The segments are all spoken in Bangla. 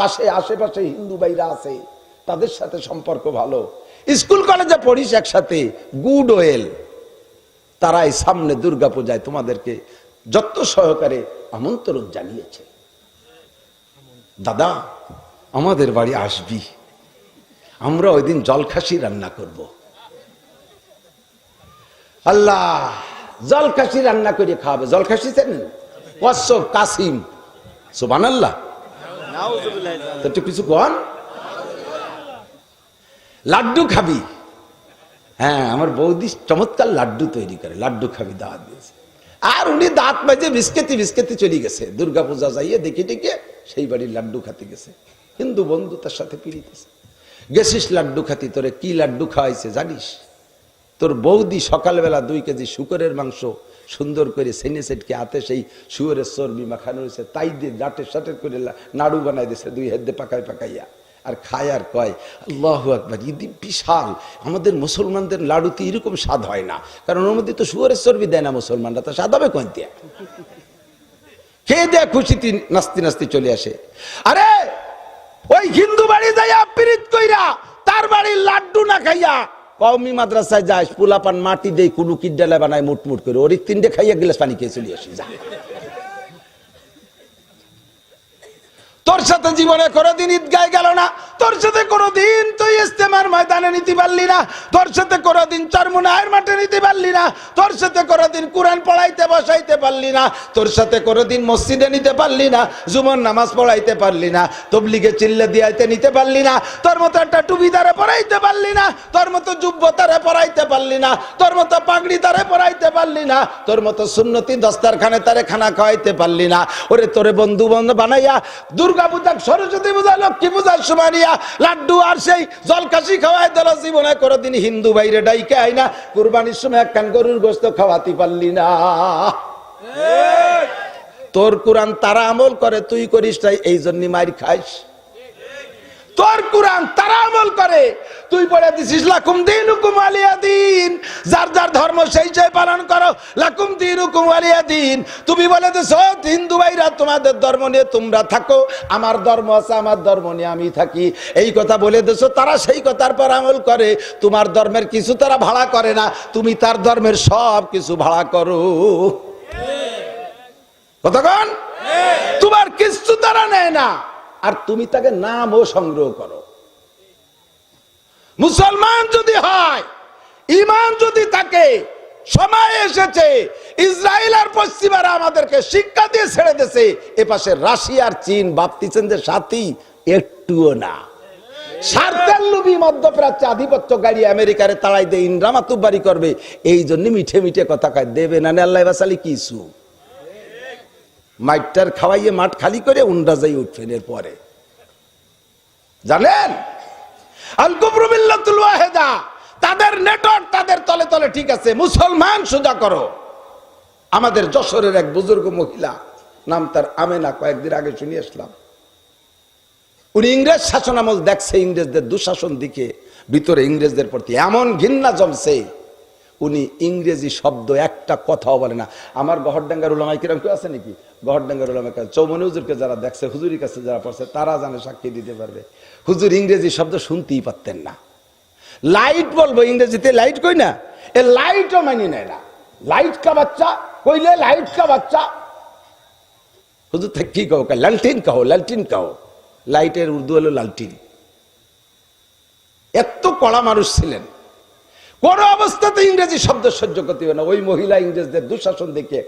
পাশে আশেপাশে হিন্দু ভাইরা আছে, তাদের সাথে সম্পর্ক ভালো, স্কুল কলেজে পড়িস একসাথে, গুড ওয়েল, তারাই সামনে দুর্গাপূজায় তোমাদেরকে যত সহকারে আমন্ত্রণ জানিয়েছে। দাদা আমাদের বাড়ি আসবি, আমরা ওই দিন জলখাসি রান্না করব। আল্লাহ জলখাসি রান্না করে খাওয়াবে। জলখাসি চেনেন? ওয়াসফ কাসিম, সুবহানাল্লাহ। একটু কিছু কন। লাড্ডু খাবি? হ্যাঁ, আমার বৌদি চমৎকার লাড্ডু তৈরি করে, লাড্ডু খাবি, দাওয়াত দিয়েছে। আর উনি দাঁত মাঝে বিস্কেতি বিস্কেতি চলে গেছে, দুর্গাপূজা যাইয়ে দেখে দেখে সেই বাড়ির লাড্ডু খাতে গেছে। হিন্দু বন্ধু তার সাথে পিড়িতেছে, গেছিস লাড্ডু খাতি, তোরে কি লাড্ডু খাওয়াইছে জানিস? তোর বৌদি সকালবেলা 2 কেজি শুকরের মাংস সুন্দর করে সেনে সেটকে হাতে সেই শুয়োরের চর্বি মাখানো হয়েছে, তাই দিয়ে জাটের সাটের করে নাড়ু বানাই দিয়েছে 2 হাত দিয়ে পাকাই পাকাইয়া, আর খায় আর কয় আল্লাহু আকবার, ঈদ বিশাল। আমাদের মুসলমানদের লাড়ুতে এরকম স্বাদ হয় না, কারণ ওর মধ্যে তো শুয়োরের চর্বি দেয় না মুসলমানরা, তো স্বাদ হবে কোন দিয়া? খেয়ে দেয়া খুশিতে নাস্তি নাস্তি চলে আসে। আরে ওই হিন্দু বাড়ি যাইয়া পিরিত কইরা তার বাড়ির লাড্ডু না খাইয়া কওমি মাদ্রাসায় যাস, পোলাপান মাটি দেই কুলু কিডালা বানায় মুটমুট করে, ওর 3টে খাইয়া গিলাস পানি খেয়ে চলে আসি। যা, তোর সাথে জীবনে কোনোদিন ঈদগায় গেল না, তোর সাথে কোনোদিন তুই ইস্তেমার ময়দানে নিতে পারলি না, তোর সাথে কোনোদিন চরমুনায়ের মাঠে নিতে পারলি না, তোর সাথে কোনোদিন কোরআন পড়াইতে বসাইতে পারলি না, তোর সাথে কোনোদিন মসজিদে নিতে পারলি না, জুমার নামাজ পড়াইতে পারলি না, তবলিগে চিল্লা দিয়াইতে নিতে পারলি না, তোর মতো একটা টুপিদারে পড়াইতে পারলি না, তোর মতো জুব্বতারে পড়াইতে পারলি না, তোর মতো পাগড়ি তারে পড়াইতে পারলি না, তোর মতো সুন্নতি দস্তারখানে তারে খানা খাওয়াইতে পারলি না। ওরে তোরে বন্ধু বান্ধব বানাইয়া দুর্গা পূজা, সরস্বতী পূজা, লক্ষ্মী পূজার সময় নিয়া লাড্ডু আর সেই জলখাসি খাওয়াই দিল, জীবনে কোনোদিন হিন্দু বাইরে ডাইকে আই না, কুরবানির সময় একখান গরুর গোশত খাওয়াতে পারলি না। তোর কোরআন তারা আমল করে, তুই করিস তাই, এই জন্য মার খাইস। তোর কোরআন তারা আমল করে, তুই পড়ে দিছিস লাকুম দীনুকুম ওয়ালিয়া দিন, যার যার ধর্ম সেই সেই পালন করো, লাকুম দীনুকুম ওয়ালিয়া দিন। তুমি বলে দিছো হিন্দু ভাইরা তোমাদের ধর্ম নিয়ে তোমরা থাকো, আমার ধর্ম আছে, আমার ধর্ম নিয়ে আমি থাকি, এই কথা বলে দিছো। তারা সেই কথার পর আমল করে, তোমার ধর্মের কিছু তারা ভাড়া করে না, তুমি তার ধর্মের সব কিছু ভাড়া করো। কতক্ষণ? তোমার কিছু তারা নেয় না, আর তুমি তাকে নামও সংগ্রহ করো। মুসলমান যদি হয়, ঈমান যদি থাকে, সময় এসেছে, ইসরায়েল আর পশ্চিমারা আমাদেরকে শিক্ষা দিয়ে ছেড়ে দিয়েছে, এপাশে রাশিয়া আর চীন ভাবতেছেন যে সাথী, একটুও না। স্বার্থের লোভী মধ্যপ্রাচ্যে আধিপত্য গাড়ি আমেরিকারে তাড়াই দিয়ে ইন্দ্রামাতুব্বারি করবে, এই জন্য মিঠে মিঠে কথা কয়, দেবে না আল্লাহ বাসালি কিছু। মাইটার খাওয়াইয়ে মাঠ খালি করে উন্ডা যাই উঠবেন। এরপরে জানেন আল কুফরু মিল্লাতুল ওয়াহিদা, তাদের নেটওয়ার্ক তাদের তলে তলে ঠিক আছে, মুসলমান সোজা করো। আমাদের যশোরের এক বুজুর্গ মহিলা, নাম তার আমেনা, কয়েকদিন আগে শুনে আসলাম, উনি ইংরেজ শাসন আমল দেখছে, ইংরেজদের দুঃশাসন দিকে, ভিতরে ইংরেজদের প্রতি এমন ঘৃণা জমছে, উনি ইংরেজি শব্দ একটা কথাও বলে না। আমার গহরডাঙ্গার উলামায়ে কিরাম কেউ আছে নাকি? গহরডাঙ্গার উলামায়ে কিরাম, চৌমনি হুজুরকে যারা দেখছে, হুজুরের কাছে যারা পড়ছে, তারা জানে, সাক্ষী দিতে পারবে। হুজুর ইংরেজি শব্দ শুনতেই পারতেন না। লাইট বলবো ইংরেজিতে, লাইট কই না, এ লাইটও মানি নেয় না। লাইট কা বাচ্চা কইলে লাইট কা বাচ্চা, হুজুর থেকে কি কहो, লালটিন কहो, লালটিন কहो। লাইটের উর্দু হলো লালটিন। এত কড়া মানুষ ছিলেন, কোন অবস্থাতে ইংরেজি শব্দ সহ্য করতে হবে না। ওই মহিলা ইংরেজদের দুঃশাসন দেখে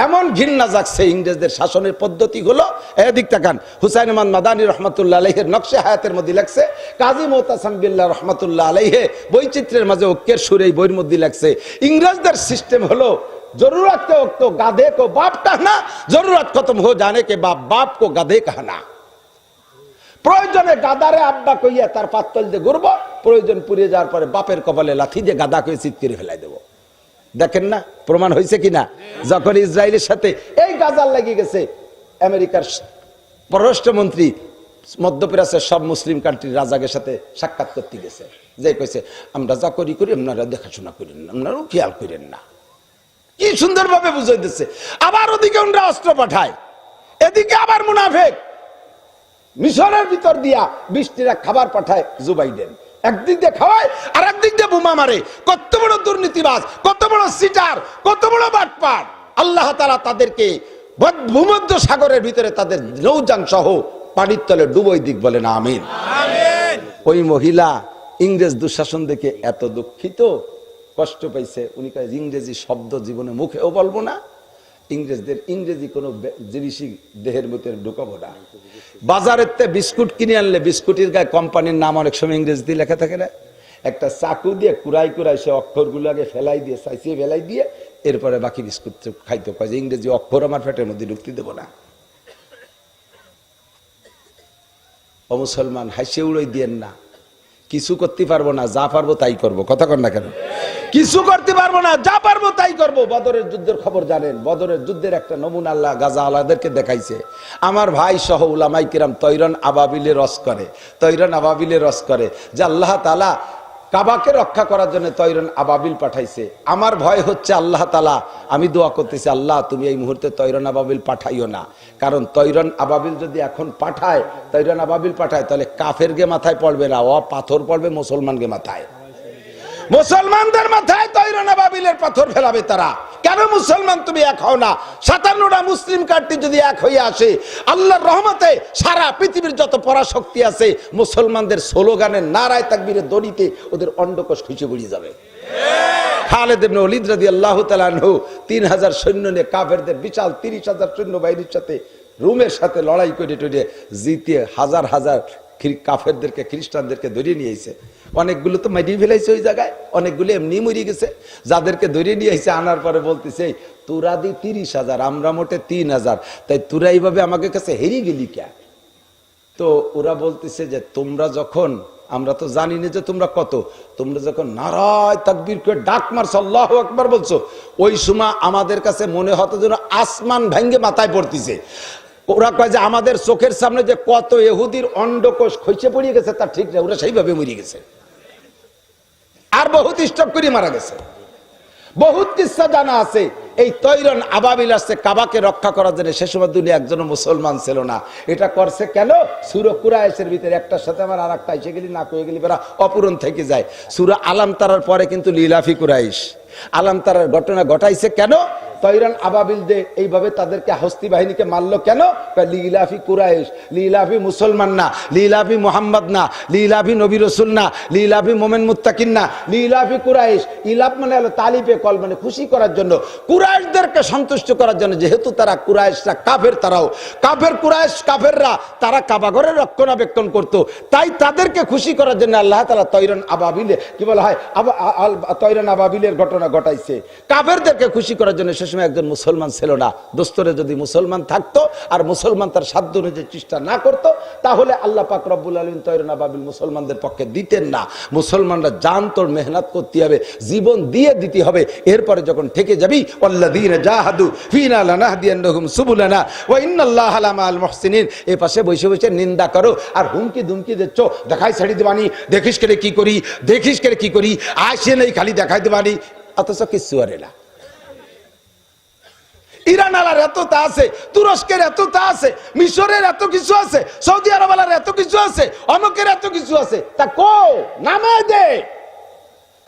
এমন ঘৃণা জাগছে, ইংরেজদের শাসনের পদ্ধতি হলো, এদিক তাকান, হুসাইন আহমদ মাদানী রহমাতুল্লাহ আলাইহির নকশে হায়াতের মধ্যে লেখছে, কাজী মুতাসিম বিল্লাহ রহমাতুল্লাহ আলাইহি বৈচিত্র্যের মাঝে ঐক্যের সুরে এই বইয়ের মধ্যে লেখছে, ইংরেজদের সিস্টেম হলো जरूरत के वक्त तो गाधे को बाप कहना, जरूरत खत्म हो जाने के बाद बाप को गाधे कहना। প্রয়োজনে গাদারে আব্বা কইয়া তার পাতল দিয়ে ঘুরব, প্রয়োজন পুড়িয়ে যাওয়ার পরে বাপের কপালে লাথি দিয়ে গাদা কয়ে চিৎ করে ফেলাই দেব। দেখেন না প্রমাণ হয়েছে কিনা? যখন ইসরায়েলের সাথে এই গাজার লেগে গেছে, আমেরিকার পররাষ্ট্রমন্ত্রী মধ্যপ্রাচ্যের সব মুসলিম কান্ট্রির রাজাদের সাথে সাক্ষাৎ করতে গেছে, যে কইছে আমরা যা করি করি, আপনারা দেখাশোনা করেন না, আপনারাও খেয়াল করেন না। কি সুন্দরভাবে বুঝাই দিচ্ছে। আবার ওদিকে ওরা অস্ত্র পাঠায়, এদিকে আবার মুনাফেক মিশরের ভিতর দিয়া 20টা খাবার পাঠায় জো বাইডেন, একদিক দিয়ে খাওয়ায় আর একদিক দিয়ে বোমা মারে। কত বড় দুর্নীতিবাজ, কত বড় সিটার, কত বড় বাটপার। আল্লাহ তাআলা তাদেরকে ভূমধ্য সাগরের ভিতরে তাদের নৌযান সহ পানির তলে ডুবোই দিক, বলেন আমিন। ওই মহিলা ইংরেজ দুঃশাসন দেখে এত দুঃখিত, কষ্ট পাইছে। উনি কয় ইংরেজি শব্দ জীবনে মুখেও বলবো না, ইংরেজদের ইংরেজি কোনো জিনিসই দেহের ভিতরে ঢুকাবো না। বাজারের তে বিস্কুট কিনে আনলে বিস্কুটের গায়ে কোম্পানির নাম অনেক সময় ইংরেজি লেখা থাকে না, একটা চাকু দিয়ে কুড়াই কুড়াই সে অক্ষরগুলো আগে ফেলাই দিয়ে চাইছিয়ে ফেলাই দিয়ে এরপরে বাকি বিস্কুট খাইতে কয় যে ইংরেজি অক্ষর আমার পেটের মধ্যে ঢুকতে দেবো না। ও মুসলমান, হাসিয়ে উড়াই দিয়েন না, কিছু করতে পারবো না, যা পারবো তাই করবো। কথা কন না কেন? কিছু করতে পারবো না, যা পারবো তাই করবো। বদরের যুদ্ধের খবর জানেন, বদরের যুদ্ধের একটা নমুনা আল্লাহ গাজা আলাদেরকে দেখাইছে। আমার ভাই সহ উলামাই কিরাম তৈরন আবাবিলে রস করে, তৈরন আবাবিলে রস করে যে আল্লাহ তাআলা কাবাকে রক্ষা করার জন্য তৈরন আবাবিল পাঠাইছে। আমার ভয় হচ্ছে আল্লাহ তাআলা, আমি দোয়া করতেছি আল্লাহ তুমি এই মুহূর্তে তৈরন আবাবিল পাঠাইও না, কারণ তৈরন আবাবিল যদি এখন পাঠায়, তৈরন আবাবিল পাঠায়, তাহলে কাফের গে মাথায় পড়বে না, ও পাথর পড়বে মুসলমানকে মাথায়, মুসলমানদের মাথায় তৈরন আবাবিলের পাথর ফেলাবে তারা। কেন মুসলমান তুমি এক হও না? 57টা মুসলিম কার্ডটি যদি এক হয়ে আসে, আল্লাহর রহমতে সারা পৃথিবীর যত পরাশক্তি আছে মুসলমানদের স্লোগানের নারায়ে তাকবীরের দড়িতে ওদের অন্ডকোষ খুঁজে বেরিয়ে যাবে। খালিদ ইবনে ওলীদ রাদিয়াল্লাহু তাআলা আনহু 3000 সৈন্য নিয়ে কাফেরদের বিশাল 30,000 সৈন্য বাহিনীর সাথে রোমের সাথে লড়াই করে টরে জিতে হাজার হাজার কাফেরদেরকে খ্রিস্টানদেরকে ধরে নিয়ে এসে, অনেকগুলো তো মারিয়ে ফেলাইছে ওই জায়গায়, অনেকগুলো এমনি মরে গেছে। যাদেরকে ধরে নিয়ে এসে আনার পরে বলতেছে তোরা দি 30,000, আমরা মোটে 3,000, তাই তোরা এইভাবে আমাকে কাছে হেরিয়ে গেলি কে? তো ওরা বলতেছে যে তোমরা যখন, আমরা তো জানি না যে তোমরা কত, তোমরা যখন নারায়ে তাকবীর করে ডাক মারছো, আল্লাহু আকবার বলছো, ওই সময় আমাদের কাছে মনে হতো যেন আসমান ভেঙে মাথায় পড়তেছে। ওরা কয় যে আমাদের চোখের সামনে যে কত ইহুদির অন্ডকোষ খসে পড়ে গেছে তার ঠিক না, ওরা সেইভাবে মরে গেছে। আর বহুত স্টপ করে মারা গেছে। বহুত কিসসা জানা আছে। এই তৈরন আবাবিল আসছে কাবাকে রক্ষা করার জন্য। সে সময় দুনিয়া একজন মুসলমান ছিল না। এটা করছে কেন? সূরা কুরাইশের ভিতরে একটার সাথে আমার আর একটা এসে গেলি না কয়ে গেলি বেড়া অপূরণ থেকে যায়। সূরা আলাম তারার পরে কিন্তু লিলাফি কুরাইশ, আলাম তারার ঘটনা ঘটাইছে কেন? তৈরন আবাবিল দে এইভাবে তাদেরকে হস্তি বাহিনীকে মারলো কেন? লিলাফি কুরাইশ, লিলাফি মুসলমান না, লিলাফি মুহাম্মদ না, লিলাফি নবী রাসূল না, লিলাফি মোমেন মুত্তাকিন না, লিলাফি কুরাইশ। ইলাফ মানে হলো তালিফে কল, মানে খুশি করার জন্য, কুরাইশদেরকে সন্তুষ্ট করার জন্য। যেহেতু তারা কুরাইশরা কাফের, তারাও কাফের, কুরাইশ কাফেররা, তারা কাবা ঘরের রক্ষণাবেক্ষণ করতো, তাই তাদেরকে খুশি করার জন্য আল্লাহ তাআলা তৈরন আবাবিলে কি বলা হয়, তৈরন আবাবিলের ঘটনা ঘটাইছে কাফেরদেরকে খুশি করার জন্য। সময় একজন মুসলমান ছিল না। দোস্তরে যদি মুসলমান থাকতো আর মুসলমান তার সাধ্য অনুযায়ী চেষ্টা না করতো, তাহলে আল্লাহ পাক রব্বুল আলামিন তৈরন আবাবিল মুসলমানদের পক্ষে দিতেন না। মুসলমানরা জান তোর মেহনত করতে হবে, জীবন দিয়ে দিতে হবে। এরপরে যখন থেকে যাবি, ওয়াল্লাযীনা জাহাদু ফীনা লানাহদিয়ান্নাহুম সুবুলানা ওয়া ইন্নাল্লাহা লামাল মুহসিনিন। এই পাশে বসে বসে নিন্দা করো আর হুমকি দুমকি দিচ্ছ, দেখাই ছাড়ি দেবানি, দেখিস করে কি করি, দেখিস করে কি করি, আসে নেই খালি দেখাই দেবানি, অথচ কিছু আরে না। ইরান আলার এতটা আছে, তুরস্কের এতটা আছে, মিশরের এত কিছু আছে, সৌদি আরব আলার এত কিছু আছে, অমুকের এত কিছু আছে, তা কো নামে দে।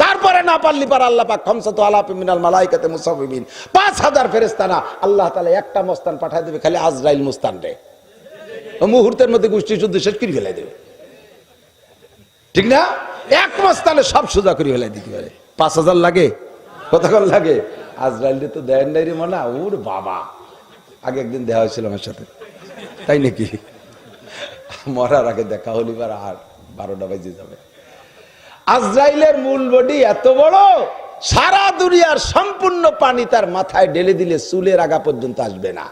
তারপরে না পারলি পার আল্লাহ পাক খামসাতু আলাফিন মিনাল মালাইকাতি মুসাওবিমিন, 5000 ফেরেশতা না, আল্লাহ তাআলা একটা মস্তান পাঠায় দেবে, খালি আজরাইল মুস্তান রে, ও মুহূর্তের মধ্যে গোষ্ঠী যুদ্ধ শেষ করে ফেলে দেবে। ঠিক না? এক মস্তানে সব সোজা করে ফেলে দিতে পারে। 5000 লাগে? কতক্ষণ লাগে? আজরাইল তো দেন নাই রে মানা। ওর বাবা, আগে একদিন দেখা হয়েছিল আমার সাথে, তাই নাকি? মরার আগে দেখা হলি বার আর 12টা বাজে যাবে। আজরাইলের মূল বডি এত বড়, সারা দুনিয়ার সম্পূর্ণ পানি তার মাথায় ঢেলে দিলে চুলের আগা পর্যন্ত আসবে না।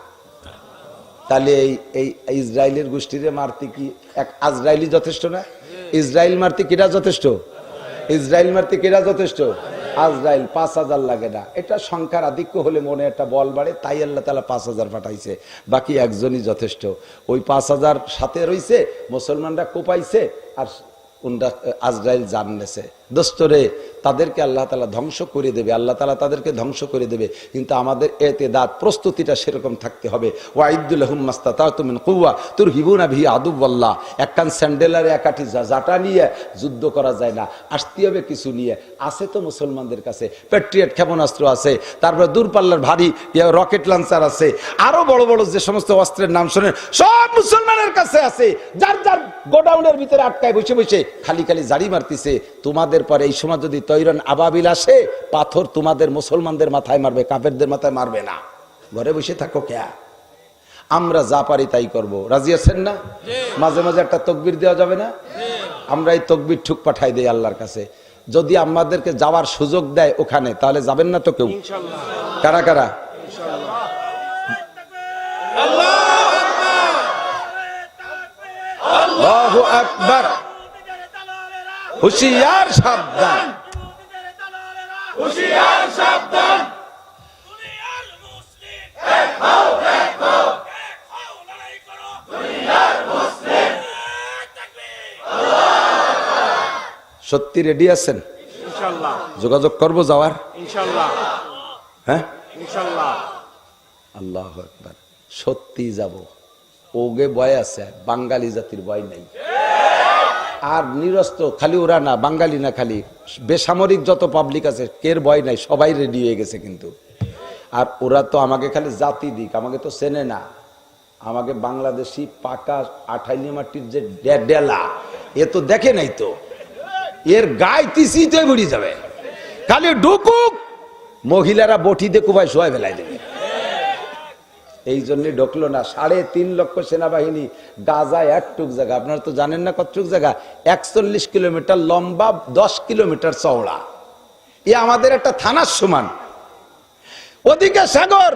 তাহলে এই ইসরায়েলের গোষ্ঠীরে মারতে কি এক আজরাইলি যথেষ্ট না? ইসরায়েল মারতে কিরা যথেষ্ট? ইসরায়েল মারতে কিরা যথেষ্ট? আজরাইল। 5000 লাগে না। এটা সংখ্যার আধিক্য হলে মনে একটা বল বাড়ে, তাই আল্লাহ তাআলা 5000 পাঠাইছে, বাকি একজনই যথেষ্ট। ওই 5000 সাথে রইছে, মুসলমানরা কোপাইছে আর আজরাইল জান নেছে। দোস্তরে তাদেরকে আল্লাহ তাআলা ধ্বংস করে দেবে, আল্লাহ তাআলা তাদেরকে ধ্বংস করে দেবে, কিন্তু আমাদের এতেদাদ প্রস্তুতিটা সেরকম থাকতে হবে। ওয়াইদুল লাহুম মাস্তাতাতু মিন কুওয়া তুরহিবুনা বিহি আদুওয়াল্লাহ। একখান স্যান্ডেল আর একাটি জাটা নিয়ে যুদ্ধ করা যায় না, আসতে হবে কিছু নিয়ে। আছে তো মুসলমানদের কাছে প্যাট্রিয়ট ক্ষেপণাস্ত্র আছে, তারপরে দূরপাল্লার ভারী রকেট লঞ্চার আছে, আরো বড় বড় যে সমস্ত অস্ত্রের নাম শোনেন সব মুসলমানের কাছে আছে। যার যার গোডাউনের ভিতরে আটকায় বসে বসে খালি খালি জারি মারতেছে। তোমাদের পরে এই সময় যদি তৈরন আবাবিল আসে, পাথর তোমাদের মুসলমানদের মাথায় মারবে, কাফেরদের মাথায় মারবে না। ঘরে বসে থাকো কে? আমরা যা পারি তাই করব। রাজি আছেন না? মাঝে মাঝে একটা তকবির দেওয়া যাবে না? আমরা এই তকবির ঠুক পাঠাই দেই আল্লাহর কাছে। যদি আমাদেরকে যাওয়ার সুযোগ দেয় ওখানে, তাহলে যাবেন না তো কেউ? কারা কারা? আল্লাহু আকবার। হুশিয়ার সাবধান, হুশিয়ার সাবধান। দুনিয়ার মুসলিম এক হও, এক হও, এক হও, লড়াই করো। দুনিয়ার মুসলিম তাকবীর, আল্লাহ। সত্যি রেডি আছেন? ইনশাআল্লাহ। যোগাযোগ করব যাওয়ার? ইনশাআল্লাহ। হ্যাঁ ইনশাআল্লাহ। আল্লাহু আকবার। সত্যি যাব। ওগে ভয় আছে, বাঙালি জাতির ভয় নাই। আর নিরস্ত্র খালি ওরা না, বাঙালি না, খালি বেসামরিক যত পাবলিক আছে কের ভয় নাই, সবাই রেডি হয়ে গেছে। কিন্তু আর ওরা তো আমাকে খালি জাতি দিক, আমাকে তো চেনে না। আমাকে বাংলাদেশি পাকা 28 মাটির যে ডেলা, এ তো দেখে নাই, তো এর গায়ে তিসিতে বুড়ি যাবে। খালি ঢুকুক, মহিলারা বটি দিয়ে কুবাই শোয়াই ফেলাই দেবে। এই জন্য ঢুকলো না। 3.5 লক্ষ সেনাবাহিনী গাজায় একটুক জায়গা, আপনারা তো জানেন না কতটুক জায়গা, 41 কিলোমিটার লম্বা, 10 কিলোমিটার চওড়া। এ আমাদের একটা থানার সমান। ওদিকে সাগর,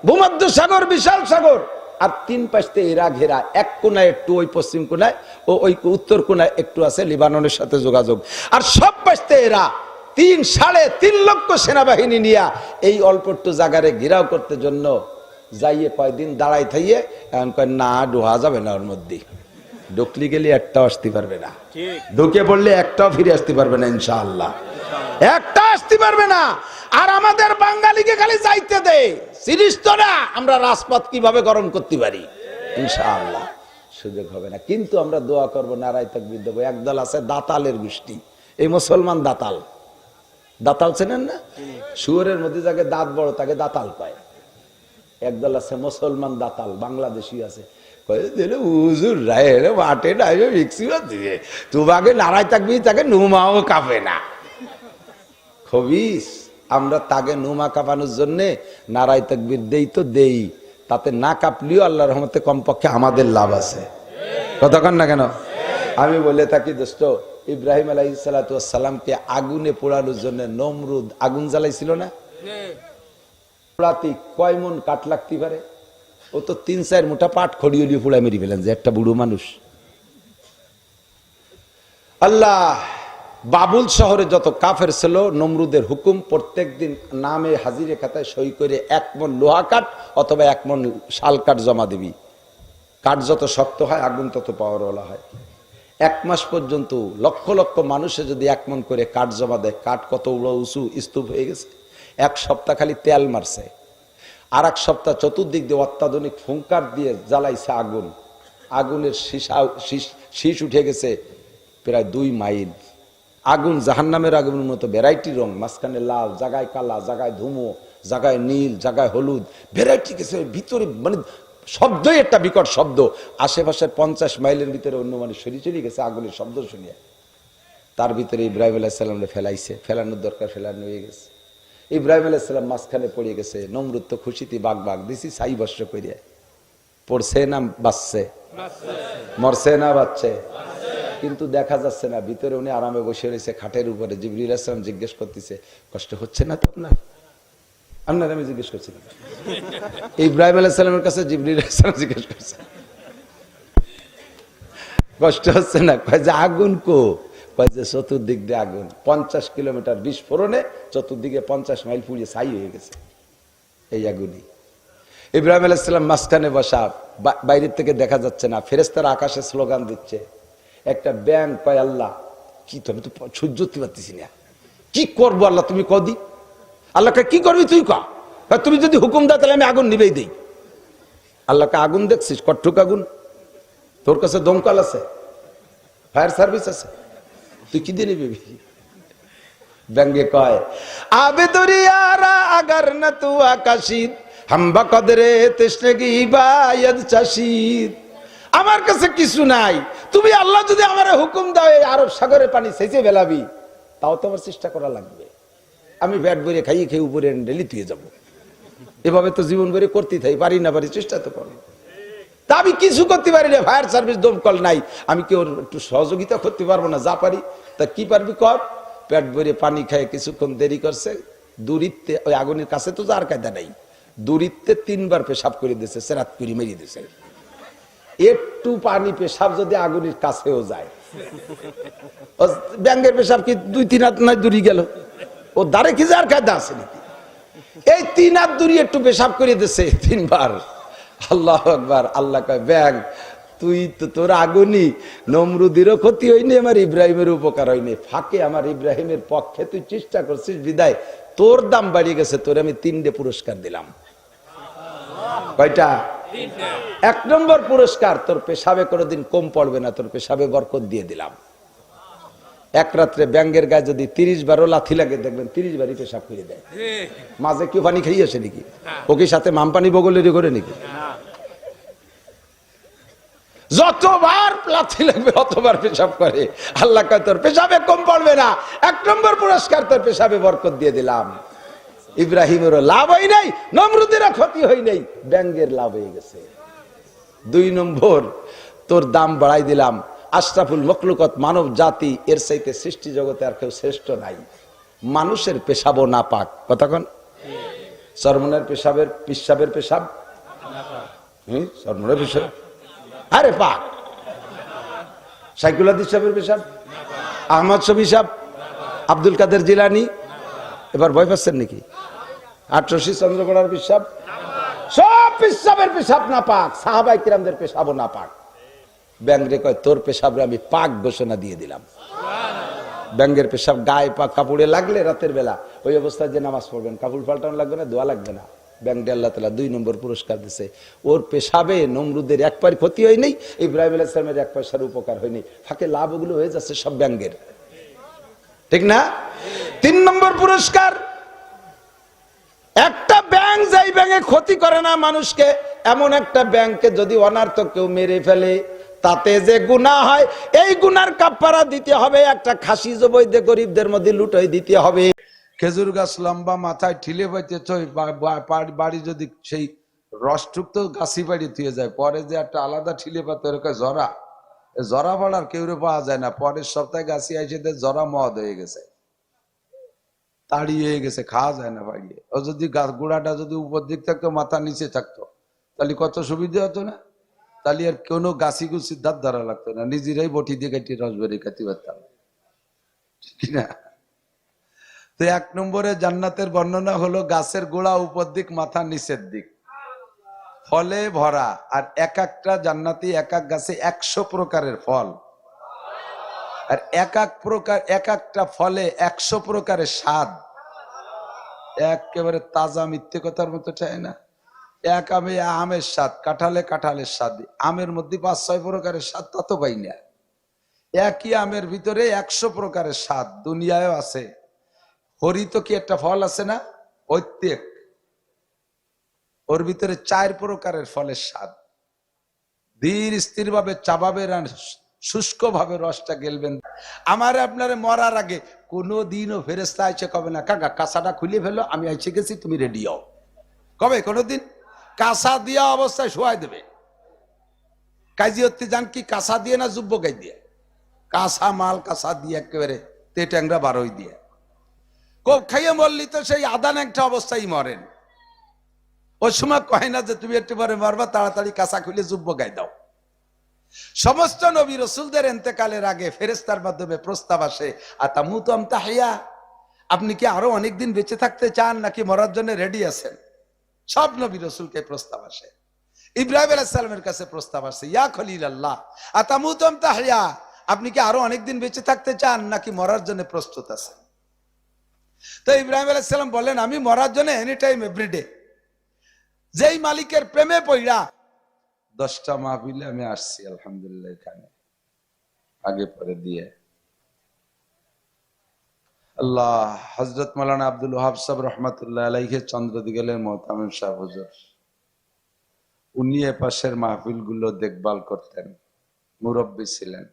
ভূমধ্য সাগর, বিশাল সাগর, আর 3 পাশে এরা ঘেরা। এক কোনায় একটু, ওই পশ্চিম কোনায় ও ওই উত্তর কোনায় একটু আছে লিবাননের সাথে যোগাযোগ, আর সব পাশে এরা 3.5 লক্ষ সেনাবাহিনী নিয়ে এই অল্প একটু জায়গারে ঘেরাও করতে জন্য যাইয়ে কয়দিন দাঁড়াই থাইয়ে এখন কয় না ঢোয়া যাবে না, ওর মধ্যে ঢুকলি গেলে একটাও আসতে পারবে না, ঢুকে পড়লে একটাও ফিরে আসতে পারবে না, ইনশাআল্লাহ একটা আসতে পারবে না। আর আমাদের বাঙালিকে খালি যাইতে দে, সিরিজ তো না আমরা রাজপথ কিভাবে গরম করতে পারি, ইনশাআল্লাহ সুযোগ হবে না। কিন্তু আমরা দোয়া করবো, নারায় তাকবীর দেবো। একদল আছে দাতালের গোষ্ঠী, এই মুসলমান দাতাল। দাতাল চেনেন না? শুয়োরের মধ্যে যাকে দাঁত বড় তাকে দাতাল পায়। একদল আছে মুসলমান দাতাল, বাংলাদেশি আছে, তোমাকে নারায় তাকবীর, তাকে নুমাও কাঁপে না। খবিস, আমরা তাকে নুমা কাঁপানোর জন্য নারায় তাকবীর দেই তো দেই, তাতে না কাঁপলিও আল্লাহর রহমতে কমপক্ষে আমাদের লাভ আছে। কতক্ষণ না কেন? আমি বলে থাকি দোস্ত, ইব্রাহিম আলাইহিস সালাতু ওয়াস সালামকে আগুনে পোড়ানোর জন্য নমরুদ আগুন জ্বালাইছিল না? কয় মন কাঠ লাগতে পারে? ও তো 3-4 মুঠা পাট খড়িয়ে দিয়ে পুড়ায় মেরে ফেলেন, যে একটা বুড়ো মানুষ। আল্লাহ বাবুল শহরে যত কাফের ছিল, নমরুদের হুকুম প্রত্যেক দিন নামে হাজিরে খাতায় সই করে 1 মন লোহা কাঠ অথবা 1 মন শাল কাঠ জমা দিবি। কাঠ যত শক্ত হয় আগুন তত পাওয়ারওয়ালা হয়। 1 মাস পর্যন্ত লক্ষ লক্ষ মানুষে যদি 1 মন করে কাঠ জমা দেয়, কাঠ কত উঁচু স্তূপ হয়ে গেছে। 1 সপ্তাহ খালি তেল মারছে, আর 1 সপ্তাহ চতুর্দিক দিয়ে অত্যাধুনিক ফুঙ্কার দিয়ে জ্বালাইছে আগুন। আগুনের শীষ উঠে গেছে প্রায় 2 মাইল। আগুন জাহান্নামের আগুনের মতো ভ্যারাইটি রং, মাঝখানে লাল, জায়গায় কালা, জায়গায় ধুমো, জায়গায় নীল, জায়গায় হলুদ, ভ্যারাইটি গেছে ভিতরে। মানে শব্দই একটা বিকট শব্দ। আশেপাশের 50 মাইলের ভিতরে অন্য মানুষ সরিয়ে গেছে আগুনের শব্দ শুনিয়ে। তার ভিতরে ইব্রাহিম আলাইহিস সালামকে ফেলাইছে, ফেলানোর দরকার ফেলানো হয়ে গেছে। ইব্রাহিম আলাইহিস সালাম মাঝখানে পড়ে গেছে। নমরুদ তো খুশিতে বাঘ বাঘ দিছি, 6 বর্ষ করিয়া পড়ছে না বাঁচছে, মরছে না বাঁচছে, কিন্তু দেখা যাচ্ছে না। ভিতরে উনি আরামে বসে রয়েছে খাটের উপরে। জিবরিল আলাইহিস সালাম জিজ্ঞেস করতেছে, কষ্ট হচ্ছে না তো আপনার? আপনার আমি জিজ্ঞেস করছিলাম, ইব্রাহিম আলাইহিস সালামের কাছে জিবরিল আলাইহিস সালাম জিজ্ঞেস করছে, কষ্ট হচ্ছে না? কয় যে আগুন কো? কয় যে চতুর্দিক দিয়ে আগুন। 50 কিলোমিটার বিস্ফোরণে চতুর্দিকে 50 মাইল পুড়িয়ে ছাই হয়ে গেছে এই আগুনই। ইব্রাহিম আলাইহিস সালাম মাঝখানে বসা, বাইরের থেকে দেখা যাচ্ছে না। ফেরেশতারা আকাশে স্লোগান দিচ্ছে। একটা ব্যাঙ কয় আল্লাহ কি তো আমি তো সহ্য করতে পারতেছি না, কি করবো আল্লাহ তুমি কদি, আল্লাহকে কি করবি তুই কা, তুমি যদি হুকুম দাও তাহলে আমি আগুন নিবেই দিই। আল্লাহকে আগুন দেখছিস, কট্টুক আগুন, তোর কাছে দমকল আছে, ফায়ার সার্ভিস আছে, তুই কি দিয়ে নিবি? ব্যঙ্গে কয় আবে দরিয়ারা আগার না তু আকাশিদ হাম্বা কদরে তেশনেগি বায়াদ চাশিদ, আমার কাছে কিছু নাই, তুমি আল্লাহ যদি আমার হুকুম দাও এই আরব সাগরের পানি সেচে ফেলাবি, তাও তো আমার চেষ্টা করা লাগবে। আমি ব্যাট বইরে খাইয়ে খেয়ে উপরে ডেলি তুই যাবো, এভাবে তো জীবন ভরে করতে থাকি, পারি না পারি চেষ্টা তো করো। তা আমি কিছু করতে পারি না, ফায়ার সার্ভিস দমকল নাই, আমি কি ওর একটু সহযোগিতা করতে পারবো না? যা পারি তা কি পারবি কর। পেট ভরে পানি খায় কিছুক্ষণ দেরি করছে, দূরিত্বে ওই আগুনের কাছে তো যার কায়দা নাই, দূরিত্বে 3 বার পেশাব করে দিয়েছে, সেরাত করে মেরিয়ে দিয়েছে। একটু পানি পেশাব যদি আগুনের কাছেও যায়, ব্যাঙ্গের পেশাব কি 2-3 হাত নাই দূরি গেল, ও দাঁড়ে কি যার কায়দা আছে নাকি? এই 3 হাত দূরি একটু পেশাব করে দিয়েছে 3 বার। আল্লাহ আকবার। আল্লাহ কয় ব্যাং তুই তো, তোর আগুনই নমরুদেরও ক্ষতি হয়নি, আমার ইব্রাহিমের উপকার হয়নি, ফাঁকে আমার ইব্রাহিমের পক্ষে তুই চেষ্টা করছিস বিদায় তোর দাম বাড়িয়ে গেছে, তোর আমি 3টে পুরস্কার দিলাম। কয়টা? 1 নম্বর পুরস্কার, তোর পেশাবে কোনোদিন কম পড়বে না, তোর পেশাবে বরকত দিয়ে দিলাম। এক রাত্রে ব্যাঙ্গের গায়ে যদি 30 বারও লাথি লাগে, দেখবেন 30 বারই পেশাব করে দেয়। মাঝে কেউ পানি খাইয়ে আসে নাকি? ওকে সাথে মাম পানি বগলেরই করে নাকি? যতবার লাথি লাগবে অতবার পেশাব করে। আল্লাহ কয় তোর পেশাবে কম পড়বে না, 1 নম্বর পুরস্কার তোর পেশাবে বরকত দিয়ে দিলাম। ইব্রাহিমেরও লাভ হয় নাই, নমরুদেরও ক্ষতি হয় নাই, ব্যাঙ্গের লাভ হয়ে গেছে। 2 নম্বর তোর দাম বাড়াই দিলাম, আশরাফুল মখলুকত মানব জাতি, এর চাইতে সৃষ্টি জগতে আর কেউ শ্রেষ্ঠ নাই। মানুষের পেশাবও না পাক, কতক্ষণ সরমনের পেশাবের পিসাবের পেশাব, সরমনের পেশাব আরে পাক, সাইকুল হাদিস সাহেবের পেশাব, আহমদ শফি সাহেব, আব্দুল কাদের জিলানি, এবার ভয় পাচ্ছেন নাকি? 800 চন্দ্রকোড়ার পেশাব, সব পেশাবের পেশাব না পাক, সাহাবায়ে কিরামদের পেশাবও না পাক। ব্যাঙ্গরে কয় তোর পেশাবে আমি পাক ঘোষণা দিয়ে দিলাম। ব্যাঙ্গের পেশাব গায়ে পাক কাপড়ে লাগলে রাতের বেলা ওই অবস্থায় যে নামাজ পড়বেন, কাপড় পাল্টানো লাগবে না, দোয়া লাগবে না। ব্যাঙ্গে আল্লাহ তাআলা 2 নম্বর পুরস্কার দিছে, ওর পেশাবে নমরুদের 1 পয়সার ক্ষতি হয় নাই, ইব্রাহিম আলাইহিস সালামের 1 পয়সার উপকার হয়নি, ফাঁকে লাভ ওগুলো হয়ে যাচ্ছে সব ব্যাঙ্গের, ঠিক না? 3 নম্বর পুরস্কার, একটা ব্যাংক যেই ব্যাংকে ক্ষতি করে না মানুষকে, এমন একটা ব্যাংকে যদি অনার্থক কেউ মেরে ফেলে, তাতে যে গুনাহ হয় এই গুনার কাফারা দিতে হবে, একটা খাসি জবাই দিয়ে গরিবদের মধ্যে লুটাই দিতে হবে। খেজুর গাছ লম্বা, মাথায় ঠিলে পাইতে বাড়ি যদি সেই রসটুক তো গাছি বাড়ি থুয়ে যায়, পরে যে একটা আলাদা ঠিলে পাতে ওরকম জরা, জরা পাড়ার কেউ পাওয়া যায় না, পরের সপ্তাহে গাছি আইসে জরা মদ হয়ে গেছে, তাড়ি হয়ে গেছে, খাওয়া যায় না বাড়িয়ে। ও যদি গাছ গোড়াটা যদি উপর দিক থাকতো, মাথা নিচে থাকতো, তাহলে কত সুবিধা হতো না? তাহলে আর কোনো গাছি গুছির ধার ধরা লাগতো না, নিজেরাই বটি দিয়ে কাটিয়ে রস বেরিয়ে খাইতে পারতাম, ঠিক না? তো 1 নম্বরে জান্নাতের বর্ণনা হলো গাছের গোড়া উপর দিক, মাথা নিচের দিক, ফলে ভরা, আর এক একটা জান্নাতি এক এক গাছে 100 প্রকারের ফল, আর এক একটা ফলে 100 প্রকারের স্বাদ, একেবারে তাজা, মিথ্যে কথার মতো চাই না। এক আমে আমের স্বাদ, কাঁঠালের স্বাদ, আমের মধ্যে 5-6 প্রকারের স্বাদ, তা তো পাই না। একই আমের ভিতরে 100 প্রকারের স্বাদ দুনিয়ায় আছে। হরিত কি একটা ফল আছে না, ঐত্যেক, ওর ভিতরে 4 প্রকারের ফলের স্বাদ, ধীর স্থির ভাবে চাবাবেন আর শুষ্ক ভাবে রসটা গেলবেন। আমার আপনারে মরার আগে কোনোদিনও ফেরেশতা আইছে কবে না কাকা কাঁচাটা খুলে ফেলো, আমি আইছে গেছি, তুমি রেডি হও, কবে? কোনোদিন কাঁচা দিয়া অবস্থায় শোয়াই দেবে। কাজী হতে যান কি কাঁচা দিয়ে না যুব্য গাই দিয়ে? কাঁচা মাল কাঁচা দিয়ে একেবারে ট্যাংরা বারোই দিয়ে। কোপ খাইয়ে মরলি তো সেই আদান একটা অবস্থায় মরেন, ওই সময় কয় না যে তুমি একটু পরে মরবা, তাড়াতাড়ি কাঁচা খুলে যুব্য গাই দাও। সমস্ত নবী রাসূলদের ইন্তেকালের আগে ফেরেশতার মাধ্যমে প্রস্তাব আসে, আতামুতুম তাহিয়া, আপনি কি আরো অনেকদিন বেঁচে থাকতে চান নাকি মরার জন্য রেডি আছেন? সব নবী রাসূলকে প্রস্তাব আসে। ইব্রাহিম আলাইহিস সালামের কাছে প্রস্তাব আসে, ইয়া খলিলাল্লাহ আতামুতুম তাহিয়া, আপনি কি আরো অনেকদিন বেঁচে থাকতে চান নাকি মরার জন্য প্রস্তুত আছেন? তো ইব্রাহিম আলাইহিস সালাম বলেন, আমি মরার জন্য এনি টাইম এভরিডে। যেই মালিকের প্রেমে পড়া 10টা মাহফিলে আমি আসছি আলহামদুলিল্লাহ, এখানে আগে পরে দিয়ে। আল্লাহ হযরত মাওলানা আব্দুল ওয়াহাব সাহেব রহমাতুল্লাহ আলাইহি চন্দ্রদিগেলের মোহতামিম সাহেব হুজুর, উনি এ পাশের মাহফিল গুলো দেখভাল করতেন, মুরব্বী ছিলেন।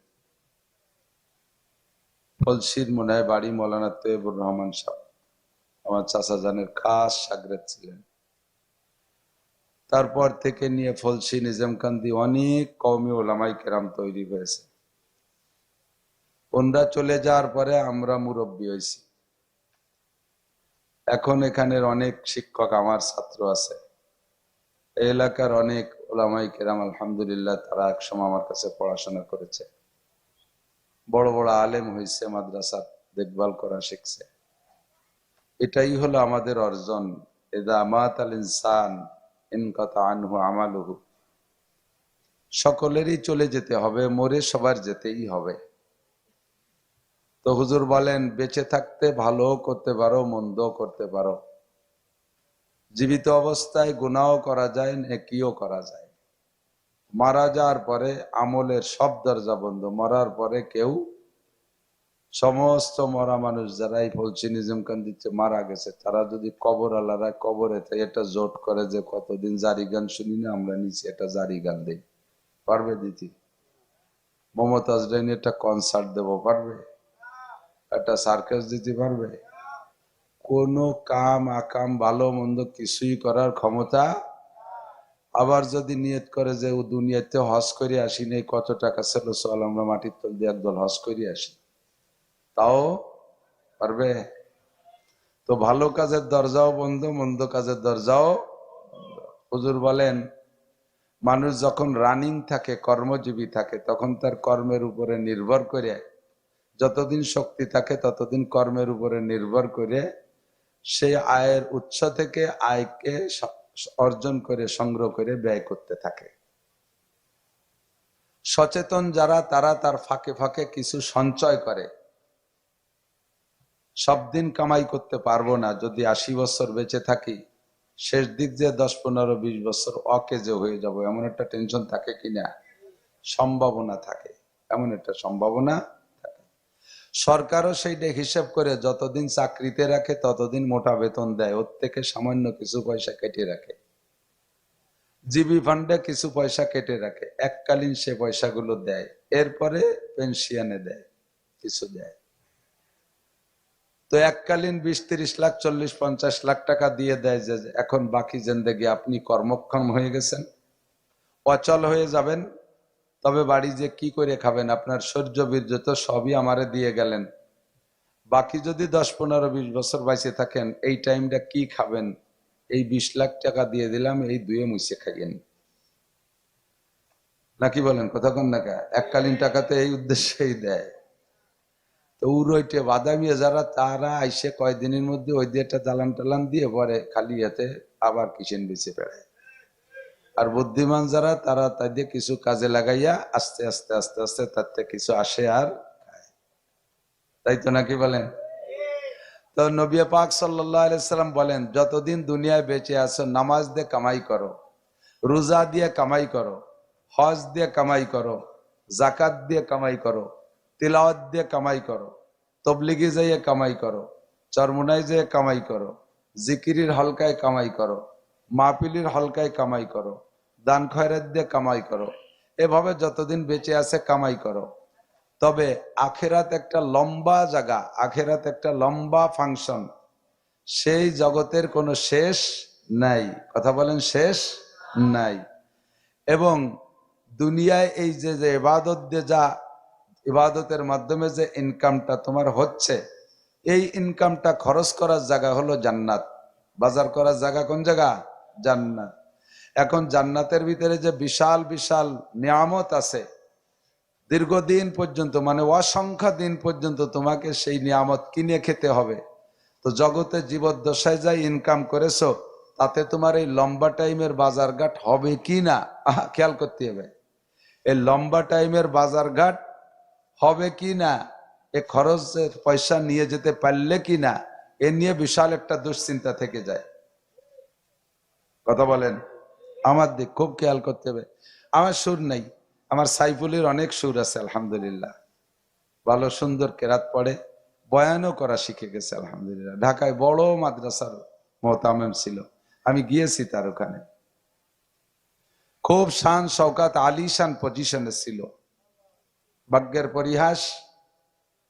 ফলসির মনে হয় বাড়ি, মৌলানা তৈয়বুর রহমান সাহেব আমার চাচা জানের খাস শাগরেদ ছিলেন। তারপর থেকে নিয়ে ফলসি, নিজামকান্দি অনেক কওমি ওলামায়ে কেরাম তৈরি হয়েছে। ওনরা চলে যাওয়ার পরে আমরা মুরব্বী হয়েছি। এখন এখানের অনেক শিক্ষক আমার ছাত্র আছে, এই এলাকার অনেক ওলামায়ে কেরাম আলহামদুলিল্লাহ তারা একসময় আমার কাছে পড়াশোনা করেছে, বড় বড় আলেম হয়েছে, মাদ্রাসা দেখভাল করা শিখছে। এটাই হলো আমাদের অর্জন। ইযা মাতাল ইনসান ইনকাতা আনহু আমালুহু, সকলেরই চলে যেতে হবে, মরে সবার যেতেই হবে। তো হুজুর বলেন, বেঁচে থাকতে ভালো করতে পারো, মন্দ করতে পারো, জীবিত অবস্থায় গুনাহও করা যায়, নেকিও করা যায়। মারা যাওয়ার পরে আমলের সব দরজা বন্ধ। মরার পরে কেউ, সমস্ত মরা মানুষ যারাই ফলসি নিজামকান্দিতে মারা গেছে, তারা যদি কবর আলাদা কবরে এটা জোট করে যে কতদিন জারি গান শুনি না আমরা, নিচে এটা জারি গান দেই, পারবে দিতি? মমতাজ রাইনি একটা কনসার্ট দেব, পারবে? একটা সার্কাস দিতে পারবে? কোন কাম আকাম ভালো মন্দ কিছুই করার ক্ষমতা। আবার যদি নিয়ত করে যে ও দুনিয়াতে হজ করে আসি নেই, কত টাকা ছিল, চল আমরা মাটির তল দিয়ে একদল হজ করে আসি, তাও পারবে? তো ভালো কাজের দরজাও বন্ধ, মন্দ কাজের দরজাও। হুজুর বলেন, মানুষ যখন রানিং থাকে, কর্মজীবী থাকে, তখন তার কর্মের উপরে নির্ভর করে, যতদিন শক্তি থাকে ততদিন কর্মের উপরে নির্ভর করে সেই আয়ের উৎস থেকে আয়কে অর্জন করে, সংগ্রহ করে ব্যয় করতে থাকে। সচেতন যারা, তারা তার ফাঁকে ফাঁকে কিছু সঞ্চয় করে। সব দিন কামাই করতে পারবো না, যদি 80 বছর বেঁচে থাকি, শেষ দিক যে 10, 15, 20 বছর অকেজে হয়ে যাব, এমন একটা টেনশন থাকে কিনা? সম্ভাবনা থাকে, এমন একটা সম্ভাবনা থাকে। সরকারও সেইটা হিসেব করে যতদিন চাকরিতে রাখে ততদিন মোটা বেতন দেয়, ওর থেকে সামান্য কিছু পয়সা কেটে রাখে, জিবি ফান্ডে কিছু পয়সা কেটে রাখে, এককালীন সে পয়সাগুলো দেয়, এরপরে পেনশনে দেয়, কিছু দেয়। তো এককালীন 20-30 লাখ, 40-50 লাখ টাকা দিয়ে দেয় যে এখন বাকি জিন্দেগি আপনি কর্মক্ষম হয়ে গেছেন, অচল হয়ে যাবেন, তবে বাড়ি যে কি করে খাবেন, আপনার শৌর্য বীর্য তো সবই আমারে দিয়ে গেলেন, বাকি যদি 10-15-20 বছর বাইসে থাকেন, এই টাইমটা কি খাবেন, এই 20 লাখ টাকা দিয়ে দিলাম, এই দুয়ে মুছে খাইয়েন, নাকি বলেন? কথা কন না কা? এককালীন টাকাতে এই উদ্দেশ্যেই দেয়। তো উড়ইটে বাদামিয়া যারা, তারা আইসে কয়দিনের মধ্যে ওই দিয়ে একটা দালান টালান দিয়ে পরে খালি হাতে আবার কিচেন বেঁচে বেড়ায়। আর বুদ্ধিমান যারা, তারা তাই দিয়ে কিছু কাজে লাগাইয়া আস্তে আস্তে আস্তে আস্তে তার থেকে কিছু আসে আর খায়। তাই তো নাকি বলেন? তো নবী পাক সাল্লাল্লাহু আলাইহি সাল্লাম বলেন, যতদিন দুনিয়ায় বেঁচে আছো, নামাজ দিয়ে কামাই করো, রোজা দিয়ে কামাই করো, হজ দিয়ে কামাই করো, জাকাত দিয়ে কামাই করো, তিলাওয়াত দিয়ে কামাই করো, তবলিগে যাইয়ে কামাই করো, চরমুনায় যেয়ে কামাই করো, জিকিরির হলকায় কামাই করো, মাহফিলের হলকায় কামাই করো, দান খয়রাত দিয়ে কামাই করো, এভাবে যতদিন বেঁচে আছে কামাই করো। তবে আখেরাত একটা লম্বা জায়গা, আখেরাত একটা লম্বা ফাংশন, সেই জগতের কোনো শেষ নাই। কথা বলেন, শেষ নাই। এবং দুনিয়ায় এই যে ইবাদত দিয়ে, যা ইবাদতের মাধ্যমে যে ইনকামটা তোমার হচ্ছে, এই ইনকামটা খরচ করার জায়গা হলো জান্নাত, বাজার করার জায়গা কোন জায়গা? জান্নাত। এখন জান্নাতের ভিতরে যে বিশাল বিশাল নিয়ামত আছে, দীর্ঘদিন পর্যন্ত, মানে অসংখ্য দিন পর্যন্ত তোমাকে সেই নিয়ামত কিনে খেতে হবে। তো জগতে জীবদ্দশায় যাই ইনকাম করেছো, তাতে তোমার এই লম্বা টাইমের বাজারঘাট হবে কি না খেয়াল করতে হবে। এই লম্বা টাইমের বাজারঘাট হবে কি না, এ খরচের পয়সা নিয়ে যেতে পারলে কি না, এ নিয়ে বিশাল একটা দুশ্চিন্তা থেকে যায়। কথা বলেন, আমার দিক খুব খেয়াল করতে হবে। আমার সুর নাই, আমার সাইফুলের অনেক সুর আছে আলহামদুলিল্লাহ, ভালো সুন্দর কেরাত পড়ে, বয়ানও করা শিখে গেছে আলহামদুলিল্লাহ। ঢাকায় বড় মাদ্রাসার মোহতামেম ছিল, আমি গিয়েছি তার ওখানে, খুব শান শওকাত আলিশান পজিশনে ছিল। ভাগ্যের পরিহাস,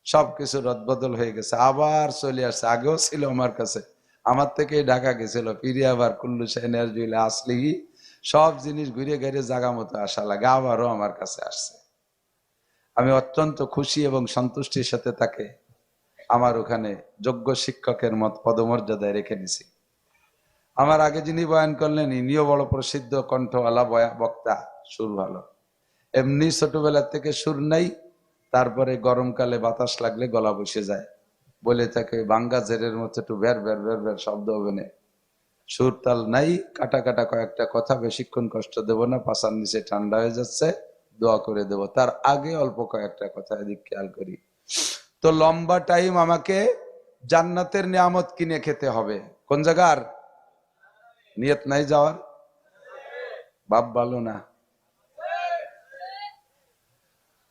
সবকিছু রদবদল হয়ে গেছে, আবার চলে আসছে। আগেও ছিল আমার কাছে, আমার থেকে ঢাকা গেছিল, ফিরে আবার কুল্লু সেনের জুইলে আসলি সব জিনিস ঘুরে ঘিরে জাগা মতো আসা লাগে, আবারও আমার কাছে আসছে। আমি অত্যন্ত খুশি এবং সন্তুষ্টির সাথে তাকে আমার ওখানে যোগ্য শিক্ষকের মত পদমর্যাদায় রেখে নিছি। আমার আগে যিনি বয়ান করলেন ইনিও বড় প্রসিদ্ধ কণ্ঠওয়ালা বক্তা, সুর ভালো। এমনি ছোটবেলা থেকে সুর নাই, তারপরে গরমকালে বাতাস লাগলে গলা বসে যায়, বলে থাকে বাঙ্গা জেরের মতো একটু ভের ভের ভের ভের শব্দ হবে না, সুর তাল নাই, কাটা কাটা কয়েকটা কথা, বেশিক্ষণ কষ্ট দেব না, পাশার নিচে ঠান্ডা হয়ে যাচ্ছে, দোয়া করে দেব। তার আগে অল্প কয়েকটা কথা এদিক খেয়াল করি। তো লম্বা টাইম আমাকে জান্নাতের নিয়ামত কিনে খেতে হবে। কোন জায়গার নিয়ত নাই যাওয়ার, বাপ ভালো না।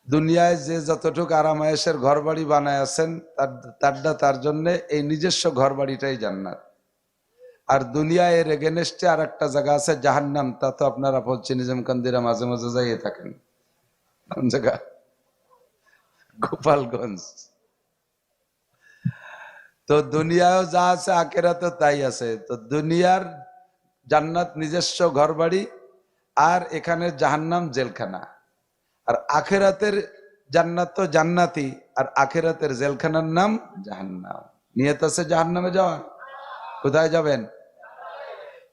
দুনিয়ায় যে যতটুকু আরামায়েশের ঘর বাড়ি বানায় আছেন, তার জন্য এই নিজস্ব ঘর বাড়িটাই জান্নাত। আর দুনিয়ায় এর এগেনস্টে আর একটা জায়গা আছে জাহান্নাম, তা তো আপনারা বলছেন নিজাম কান্দিরা মাঝে মাঝে যাইয়ে থাকেন। কোন জায়গা? গোপালগঞ্জ। তো দুনিয়াও যা আছে আখেরাতেও তাই আছে। তো দুনিয়ার জান্নাত নিজস্ব ঘর বাড়ি, আর এখানে জাহান্নাম জেলখানা। আর আখেরাতের জান্নাত তো জান্নাতি, আর আখেরাতের জেলখানার নাম জাহান্নাম। নিয়ত আছে জাহান্নামে যাওয়ার? কোথায় যাবেন?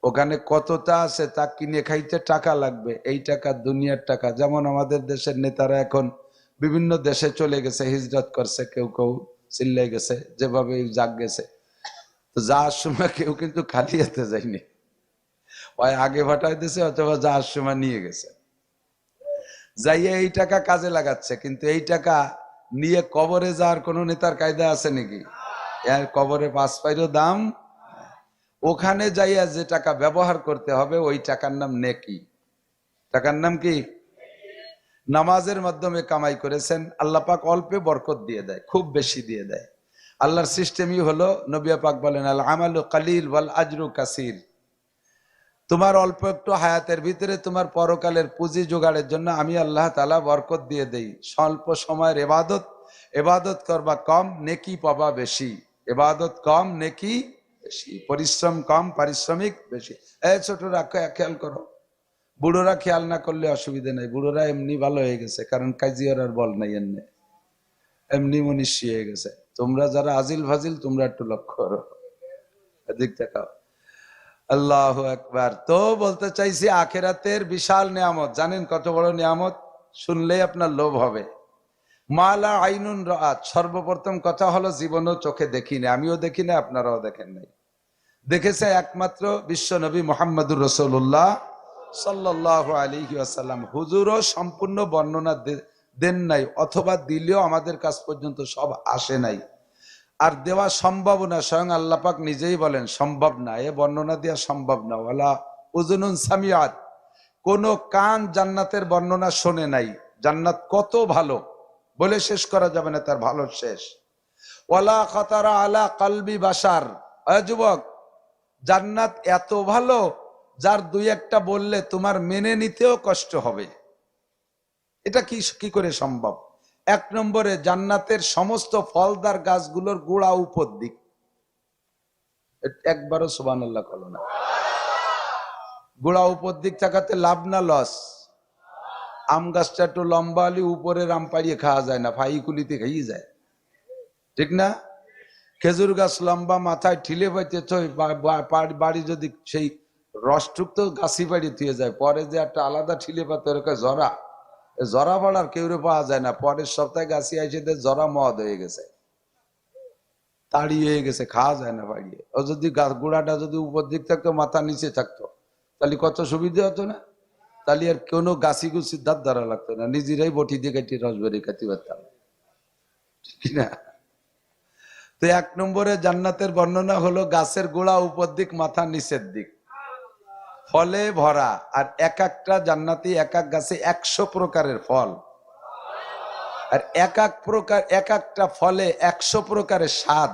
ওখানে কতটা আছে তা কিনে খাইতে টাকা লাগবে, এই টাকা দুনিয়ার টাকা। যেমন আমাদের দেশের নেতারা এখন বিভিন্ন দেশে চলে গেছে, হিজরত করছে, কেউ কেউ চিল্লাই গেছে, যেভাবে জাগ গেছে। তো যাওয়ার সময় কেউ কিন্তু খালি হাতে যায়নি, ওই আগে ভাটাই দিছে অথবা যাওয়ার সময় নিয়ে গেছে, যাইয়ে এই টাকা কাজে লাগাচ্ছে। কিন্তু এই টাকা নিয়ে কবরে যাওয়ার কোন নেতার কায়দা আছে নাকি? এর কবরে 5 পাইরও দাম। ওখানে যাইয়া যে টাকা ব্যবহার করতে হবে ওই টাকার নাম নেকি। টাকার নাম কি? নামাজের মাধ্যমে কামাই করেছেন, আল্লাহ পাক অল্পে বরকত দিয়ে দেয়, খুব বেশি দিয়ে দেয়। আল্লাহর সিস্টেমই হলো, নবী পাক বলেন আল আমালু কালিল ওয়াল আজরু কাসির। তোমার অল্প একটু হায়াতের ভিতরে তোমার পরকালের পুঁজি জোগাড়ের জন্য আমি আল্লাহ তাআলা বরকত দিয়ে দেই। স্বল্প সময়ের এবাদত করবা কম, নেকি পাবা বেশি। এবাদত কম, নেকি বেশি। পরিশ্রম কম, পারিশ্রমিক বেশি। এই ছোটরা খেয়াল করো, বুড়োরা খেয়াল না করলে অসুবিধা নেই, বুড়োরা এমনি ভালো হয়ে গেছে, কারণ কাজিয়ার আর বল নাই, এমনি মনীষী হয়ে গেছে। তোমরা যারা আজিল ফাজিল তোমরা একটু লক্ষ্য করো, এদিক দেখাও। আল্লাহু আকবার। তো বলতে চাইছি আখেরাতের বিশাল নিয়ামত, জানেন কত বড় নিয়ামত? শুনলেই আপনার লোভ হবে। মালা আইনুন রাআত, সর্বপ্রথম কথা হলো জীবনও চোখে দেখিনি, আমিও দেখি না, আপনারাও দেখেন নাই। দেখেছে একমাত্র বিশ্ব নবী মুহাম্মদুর রাসূলুল্লাহ সাল্লাল্লাহু আলাইহি ওয়াসাল্লাম। হুজুরও সম্পূর্ণ বর্ণনা দেন নাই, অথবা দিলেও আমাদের কাছ পর্যন্ত সব আসে নাই, আর দেওয়া সম্ভব না। স্বয়ং আল্লাহ পাক নিজেই বলেন সম্ভব না, এ বর্ণনা দেওয়া সম্ভব না। ওয়ালা উযুনুন সামিআত, কোন কান জান্নাতের বর্ণনা শোনে নাই। জান্নাত কত ভালো বলে শেষ করা যাবে না, তার ভালো শেষ। ওয়ালা খাতারা আলা কলবি বাশার, যুবক, জান্নাত এত ভালো যার দুই একটা বললে তোমার মেনে নিতেও কষ্ট হবে। এটা কি করে সম্ভব? 1 নম্বরে, জান্নাতের সমস্ত ফলদার গাছগুলোর গোড়া উপর দিক। একবারও সুবহানাল্লাহ বলো না। গোড়া উপর দিক থাকাতে লাভ না লস? আম গাছটা একটু লম্বা হলে উপরের আম পাড়িয়ে খাওয়া যায় না, ফাইকুলিতে খাইয়ে যায়, ঠিক না? খেজুর গাছ লম্বা, মাথায় ঠিলে পাইতে বাড়ি যদি সেই রসটুক তো গাছি বাড়ি থুয়ে যায়, পরে যে একটা আলাদা ঠিলে পাতে ওরকম জরা বাড়ার কেউ পাওয়া যায় না। পরের সপ্তাহে গাছি আইসে জরা মদ হয়ে গেছে, তাড়ি হয়ে গেছে, খাওয়া যায় না বাড়িয়ে। ও যদি গোড়াটা যদি উপর দিক থাকতো, মাথা নিচে থাকতো, তাহলে কত সুবিধা হতো না? তাহলে আর কোনো গাছি গুছির ধার ধরা লাগতো না, নিজেরাই বটি দিয়ে কেটে রস বেরিয়ে খাইতে পারতাম। ঠিক না? তো 1 নম্বরে জান্নাতের বর্ণনা হলো গাছের গোড়া উপর দিক, মাথা নিচের দিক, ফলে ভরা। আর এক একটা জান্নাতি এক এক গাছে 100 প্রকারের ফল, আর এক একটা ফলে 100 প্রকারের স্বাদ।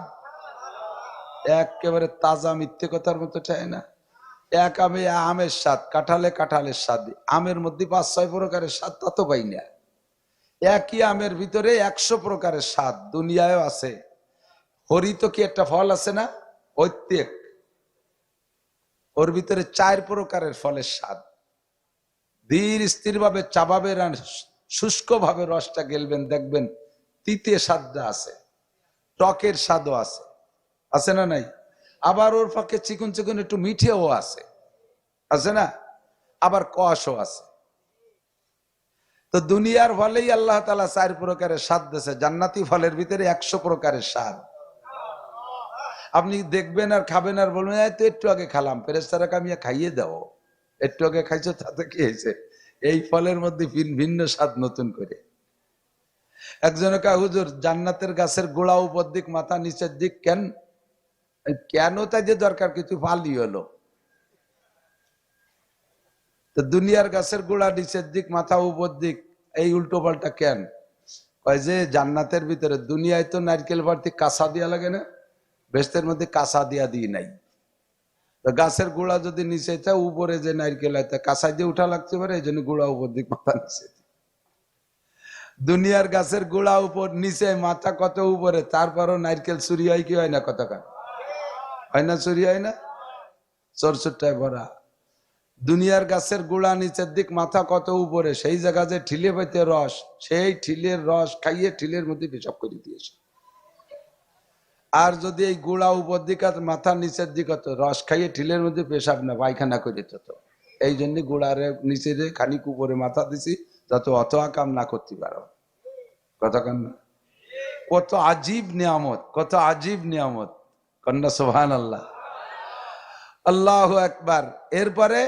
একেবারে তাজা, মিথ্যে কথার মতো চাই না। এক আমে আমের স্বাদ, কাঁঠালে কাঁঠালের স্বাদ, আমের মধ্যে 5-6 প্রকারের স্বাদ, তা তো পাই না। একই আমের ভিতরে 100 প্রকারের স্বাদ দুনিয়ায় আছে। হরিত কি একটা ফল আছে না, ঐত্যেক, ওর ভিতরে 4 প্রকারের ফলের স্বাদ। ধীর স্থির ভাবে চাবাবেন আর শুষ্ক ভাবে রসটা গেলবেন, দেখবেন তিতে স্বাদটা আছে, টকের স্বাদও আছে, আছে না নাই? আবার ওর ফাঁকে চিকন চিকন একটু মিঠেও আছে না? আবার কষও আছে। তো দুনিয়ার ফলেই আল্লাহ তাআলা 4 প্রকারের স্বাদ দিয়েছে, জান্নাতি ফলের ভিতরে 100 প্রকারের স্বাদ। আপনি দেখবেন আর খাবেন আর বলবেন এই তো একটু আগে খেলাম, ফেরেশতারা কামিয়া খাইয়ে দাও, একটু আগে খাইছো তাতে কি হয়েছে? এই ফলের মধ্যে ভিন্ন স্বাদ নতুন করে। একজনে কয় হুজুর জান্নাতের গাছের গোড়া উপর দিক, মাথা নিচের দিক কেন? কেন তাই যে দরকার কিছু, ফালি হলো। তো দুনিয়ার গাছের গোড়া নিচের দিক, মাথা উপর দিক, এই উল্টো পাল্টা কেন? কয় যে জান্নাতের ভিতরে, দুনিয়ায় তো নারকেল ভর্তি কাঁচা দিয়া লাগে না, বেহেশতের মধ্যে কাঁচা দিয়া দিই নাই। তো গাছের গোড়া যদি নিচে চায়, উপরে যে নারকেল হয় কাঁচা দিয়ে উঠা লাগতে পারে, এই জন্য গোড়া উপর দিক, মাথা নিচে। দুনিয়ার গাছের গোড়া উপর নিচে, মাথা কত উপরে, তারপরও নারকেল চুরি হয় কি হয় না? কতক্ষণ হয় না? চুরি হয় না? চোরচুরটায় ভরা। দুনিয়ার গাছের গোড়া নিচের দিক, মাথা কত উপরে, সেই জায়গা যে ঠিলে পাইতে রস, সেই ঠিলের রস খাইয়ে ঠিলের মধ্যে পেশাব করে দিয়েছে। আর যদি এই গোড়া উপর দিক আর মাথা নিচের দিক হতো, রস খাইয়ে ঠিলের মধ্যে পেশাব না, পায়খানা করে দিত। এই জন্য গোড়ার নিচে খানিক উপরে মাথা দিছি, যাতে অত কাম না করতে পারো। কতক্ষণ না? কত আজীব নিয়ামত, কত আজীব নিয়ামত, কন্যা সুবহানাল্লাহ, আল্লাহু আকবার। এরপরে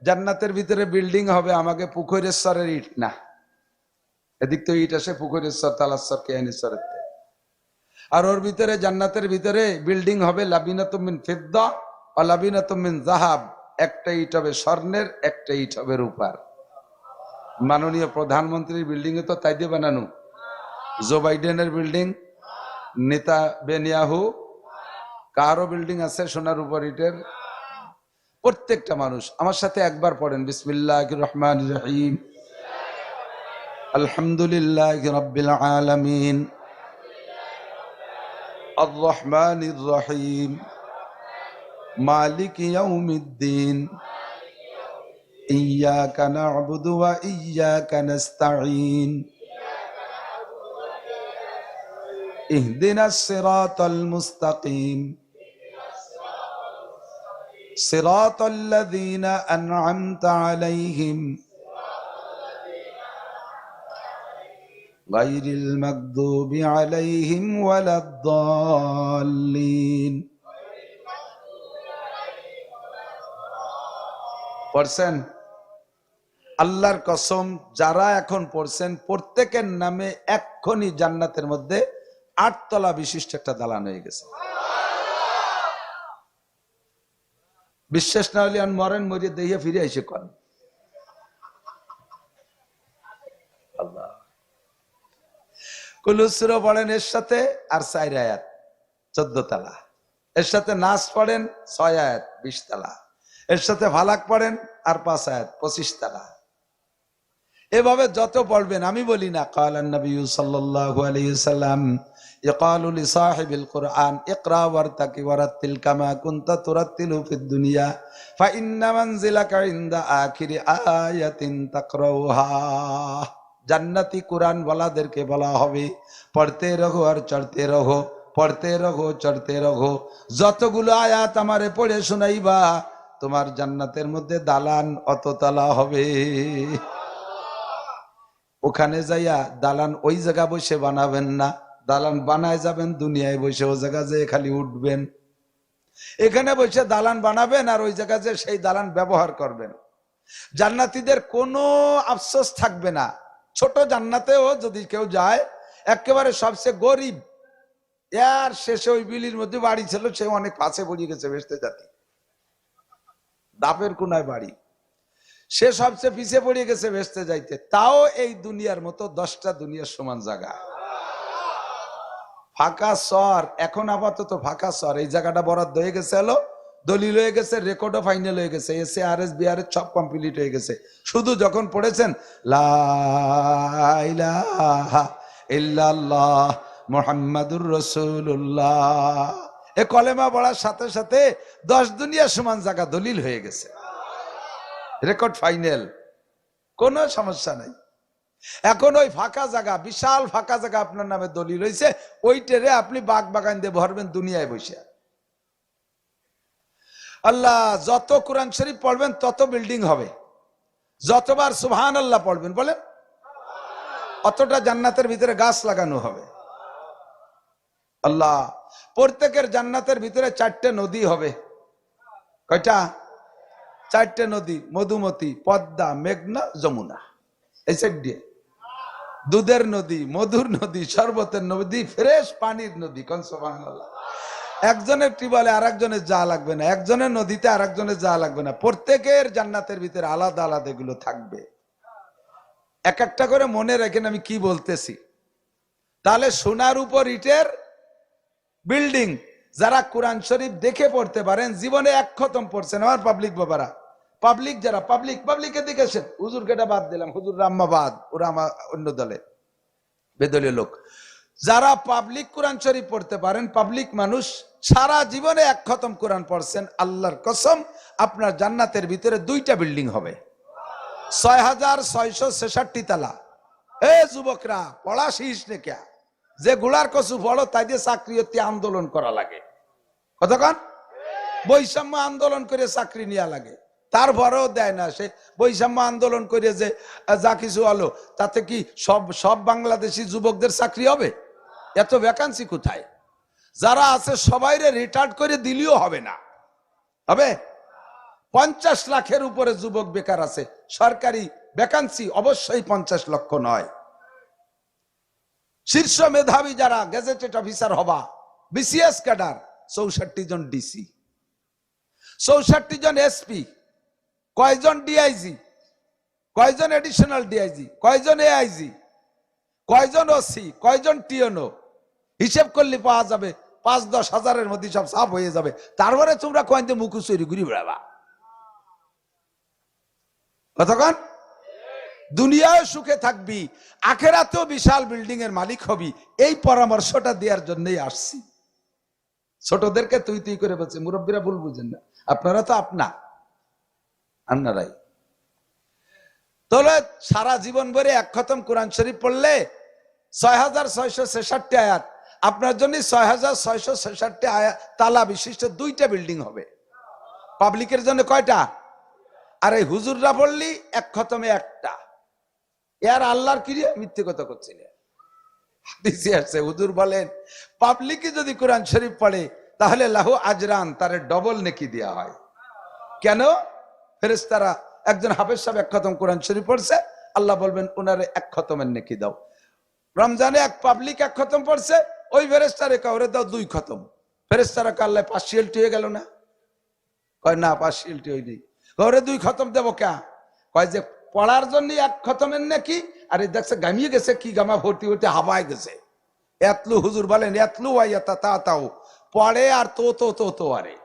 জান্নাতের ভিতরে বিল্ডিং হবে, আমাকে পুকুরেশ্বরের ইট না, এদিক তো ইট আসে পুকুরেশ্বর, তালাশ্বর, কেয়ানেশ্বরের। আর ওর ভিতরে জান্নাতের ভিতরে বিল্ডিং হবে লাবিনাতুম মিন ফিদ্দা ওয়া লাবিনাতুম মিন যাহাব, একটা ইট হবে স্বর্ণের, একটা ইট হবে রূপার। মাননীয় প্রধানমন্ত্রীর বিল্ডিং এ তো তাই দিয়ে বানানো, জো বাইডেনের বিল্ডিং, নেতা বেনিয়াহু, কারো বিল্ডিং আছে সোনার উপর ইটের। প্রত্যেকটা মানুষ আমার সাথে একবার পড়েন বিসমিল্লাহির রহমানির রহিম, আলহামদুলিল্লাহি রাব্বিল আলামিন, আর রহমানির রহিম, মালিক ইয়াউমিদ্দিন, ইয়্যাকা না'বুদু ওয়া ইয়্যাকা নাস্তাঈন, ইহদিনাস সিরাতাল মুস্তাকিম, সিরাতাল্লাযীনা আন'আমতা আলাইহিম গায়রিল মাগদুবি আলাইহিম ওয়ালাদ-দাল্লিন। পড়ছেন? আল্লাহর কসম, যারা এখন পড়ছেন প্রত্যেকের নামে এক্ষুনি জান্নাতের মধ্যে 8 তলা বিশিষ্ট একটা দালান হয়ে গেছে। বিশ্বাস না হলে মরেন, মরিয়ে দেখিয়ে ফিরে এসে করেন। আল্লাহ কুলুসুর পড়েন এর সাথে, আর 4 আয়াত 14 তালা, এর সাথে নাস পড়েন 6 আয়াত 20 তালা, এর সাথে ফালাক পড়েন আর 5 আয়াত 25 তালা। এভাবে যত পড়বেন, আমি বলি না, কালান নবী সাল্লাল্লাহু আলাইহি ওয়াসাল্লাম ইয়াকালু লিসাহিবিল কুরআন ইকরা ওয়ারতাকি ওয়ারাতিল কামা কুনতা তুরাতিলু ফিদ দুনিয়া ফা ইন্না মানজিলাকা ইনদা আখিরি আয়াতিন তাকরাউহা। জান্নাতি কুরআন ওয়ালাদেরকে বলা হবে, পড়তে রহো আর চড়তে রহো, পড়তে রহো চড়তে রহো, যতগুলো আয়াত আমারে পড়ে শোনাইবা, তোমার জান্নাতের মধ্যে দালান অততলা হবে। ওখানে যাইয়া দালান ওই জায়গা বসে বানাবেন না, দালান বানায় যাবেন দুনিয়ায় বসে, ও জায়গা যে খালি উঠবেন। এখানে বসে দালান বানাবেন আর ওই জায়গা যে সেই দালান ব্যবহার করবেন। জান্নাতীদের কোনো আফসোস থাকবে না। ছোট জান্নাতেও যদি কেউ যায়, একেবারে সবচেয়ে গরিব, এর শেষে ওই বিলির মধ্যে বাড়ি ছিল, সে অনেক পাশে পড়িয়ে গেছে বেহেশতে জাতি, দাপের কোনায় বাড়ি, সে সবচেয়ে পিছিয়ে পড়িয়ে গেছে বেহেশতে যাইতে। তাও এই দুনিয়ার মতো 10টা দুনিয়ার সমান জায়গা, ফাঁকা শহর, এখন আপাতত ফাঁকা শহর। এই জায়গাটা বরাদ্দ হয়ে গেছে, হলো দলিল হয়ে গেছে, রেকর্ডও ফাইনাল হয়ে গেছে, SARS BRS সব কমপ্লিট হয়ে গেছে। শুধু যখন পড়েছেন লা ইলাহা ইল্লাল্লাহ মুহাম্মাদুর রাসূলুল্লাহ, এ কলেমা পড়ার সাথে সাথে 10 দুনিয়ার সমান জায়গা দলিল হয়ে গেছে, রেকর্ড ফাইনাল, কোনো সমস্যা নাই। এখন ওই ফাঁকা জায়গা, বিশাল ফাঁকা জায়গা আপনার নামে দলিল হয়েছে, ওইটারে আপনি বাগ বাগান দিয়ে ভরবেন দুনিয়ায় বসে। আল্লাহ, যত কোরআন শরীফ পড়বেন তত বিল্ডিং হবে, যতবার সুবহানাল্লাহ পড়বেন বলেন অতটা জান্নাতের ভিতরে গাছ লাগানো হবে। আল্লাহ, প্রত্যেকের জান্নাতের ভিতরে 4টে নদী হবে। কয়টা? 4টে নদী, মধুমতি, পদ্মা, মেঘনা, যমুনা, এই সাইড দিয়ে। দুধের নদী, মধুর নদী, শরবতের নদী, ফ্রেশ পানির নদী। কোন সুবহানাল্লাহ। একজনের টিউবওয়েলে আর একজনের যা লাগবে না, একজনের নদীতে আর একজনের যা লাগবে না, প্রত্যেকের জান্নাতের ভিতরে আলাদা আলাদা এগুলো থাকবে। এক একটা করে মনে রাখেন আমি কি বলতেছি, তাহলে সোনার উপর ইটের বিল্ডিং। যারা কোরআন শরীফ দেখে পড়তে পারেন, জীবনে 1 খতম পড়ছেন আমার পাবলিক বাবারা, পাবলিক যারা পাবলিকের দিকে আসেন, হুজুর কেটা বাদ দিলাম, হুজুর রাম্মাবাদ, ওরা আমার অন্য দলে বেদলীয় লোক। যারা পাবলিক কোরআন শরীফ পড়তে পারেন, পাবলিক মানুষ, সারা জীবনে 1 খতম কোরআন পড়ছেন, আল্লাহর কসম আপনার জান্নাতের ভিতরে 2টা বিল্ডিং হবে, 6666 তালা। এ যুবকরা, পড়া শিস নে ক্যা, যে গুলার কসু পড়ো তাই দিয়ে চাকরি হতে আন্দোলন করা লাগে, কতক্ষণ বৈষম্য আন্দোলন করে চাকরি নেওয়া লাগে, তারপরেও দেয় না। সে বৈষম্য আন্দোলন করে যে যা কিছু হলো, তাতে কি সব বাংলাদেশি যুবকদের চাকরি হবে? এত ভ্যাকান্সি কোথায়? যারা আছে সবাইরে রিটায়ার্ড করে দিলেও হবে না, হবে? 50 লাখের উপরে যুবক বেকার আছে, সরকারি ভ্যাকান্সি অবশ্যই 50 লক্ষ নয়। শীর্ষ মেধাবী যারা গেজেটেড অফিসার হবা, BCS ক্যাডার 64 জন ডিসি, 64 জন এসপি, কয়জন ডিআইজি, কয়জন এডিশনাল ডিআইজি, কয়জন এআইজি, কয়জন ওসি, কয়জন টিএনও, হিসেব করলে পাওয়া যাবে 5-10 হাজারের মধ্যে সব সাফ হয়ে যাবে। তারপরে তোমরা কয়তে মুখু চুরি ঘুরি বেড়াবা, কতক্ষণ দুনিয়ায় সুখে থাকবি, আখেরাতেও বিশাল বিল্ডিং এর মালিক হবি। এই পরামর্শটা দেওয়ার জন্যই আসছি। ছোটদেরকে তুই তুই করে বলছে, মুরব্বীরা ভুল বুঝেন না, আপনারা তো আপনারাই। তাহলে সারা জীবন ভরে 1 খতম কোরআন শরীফ পড়লে 6666 আয়াত, আপনার জন্য 6666 আয়াত তালা বিশিষ্ট 2টা বিল্ডিং হবে। পাবলিকের জন্য কয়টা? আর এই হুজুররা পড়লি 1 খতমে 1টা। এর আল্লাহর কি মিথ্যে কথা করছিলেন, হাদিসে আছে হুজুর বলেন, পাবলিকে যদি কোরআন শরীফ পড়ে তাহলে লাহু আজরান, তারে ডবল নেকি দেওয়া হয়। কেন? ফেরেশতারা, একজন হাফেজ সাহেব 1 খতম কোরআন শরীফ পড়ছে, আল্লাহ বলবেন ওনারে 1 খতমের নেকি দাও। রমজানে এক পাবলিক 1 খতম পড়ছে, ওই ফেরেশতারে কাউরে দাও 2 খতম। ফেরেশতারা আল্লাহ পার্সিয়ালিটি হয়ে গেল না? কয় না, পার্সিয়ালিটি হয়নি। কাউরে 2 খতম দেবো কে? কয় যে পড়ার জন্য 1 খতমের নাকি, আর এই দেখছে গামিয়ে গেছে, কি গামা ভর্তি হতে হাওয়ায় গেছে। এতলু হুজুর বলেন, এতলু আইয়াতা তাও পড়ে আর তো আরে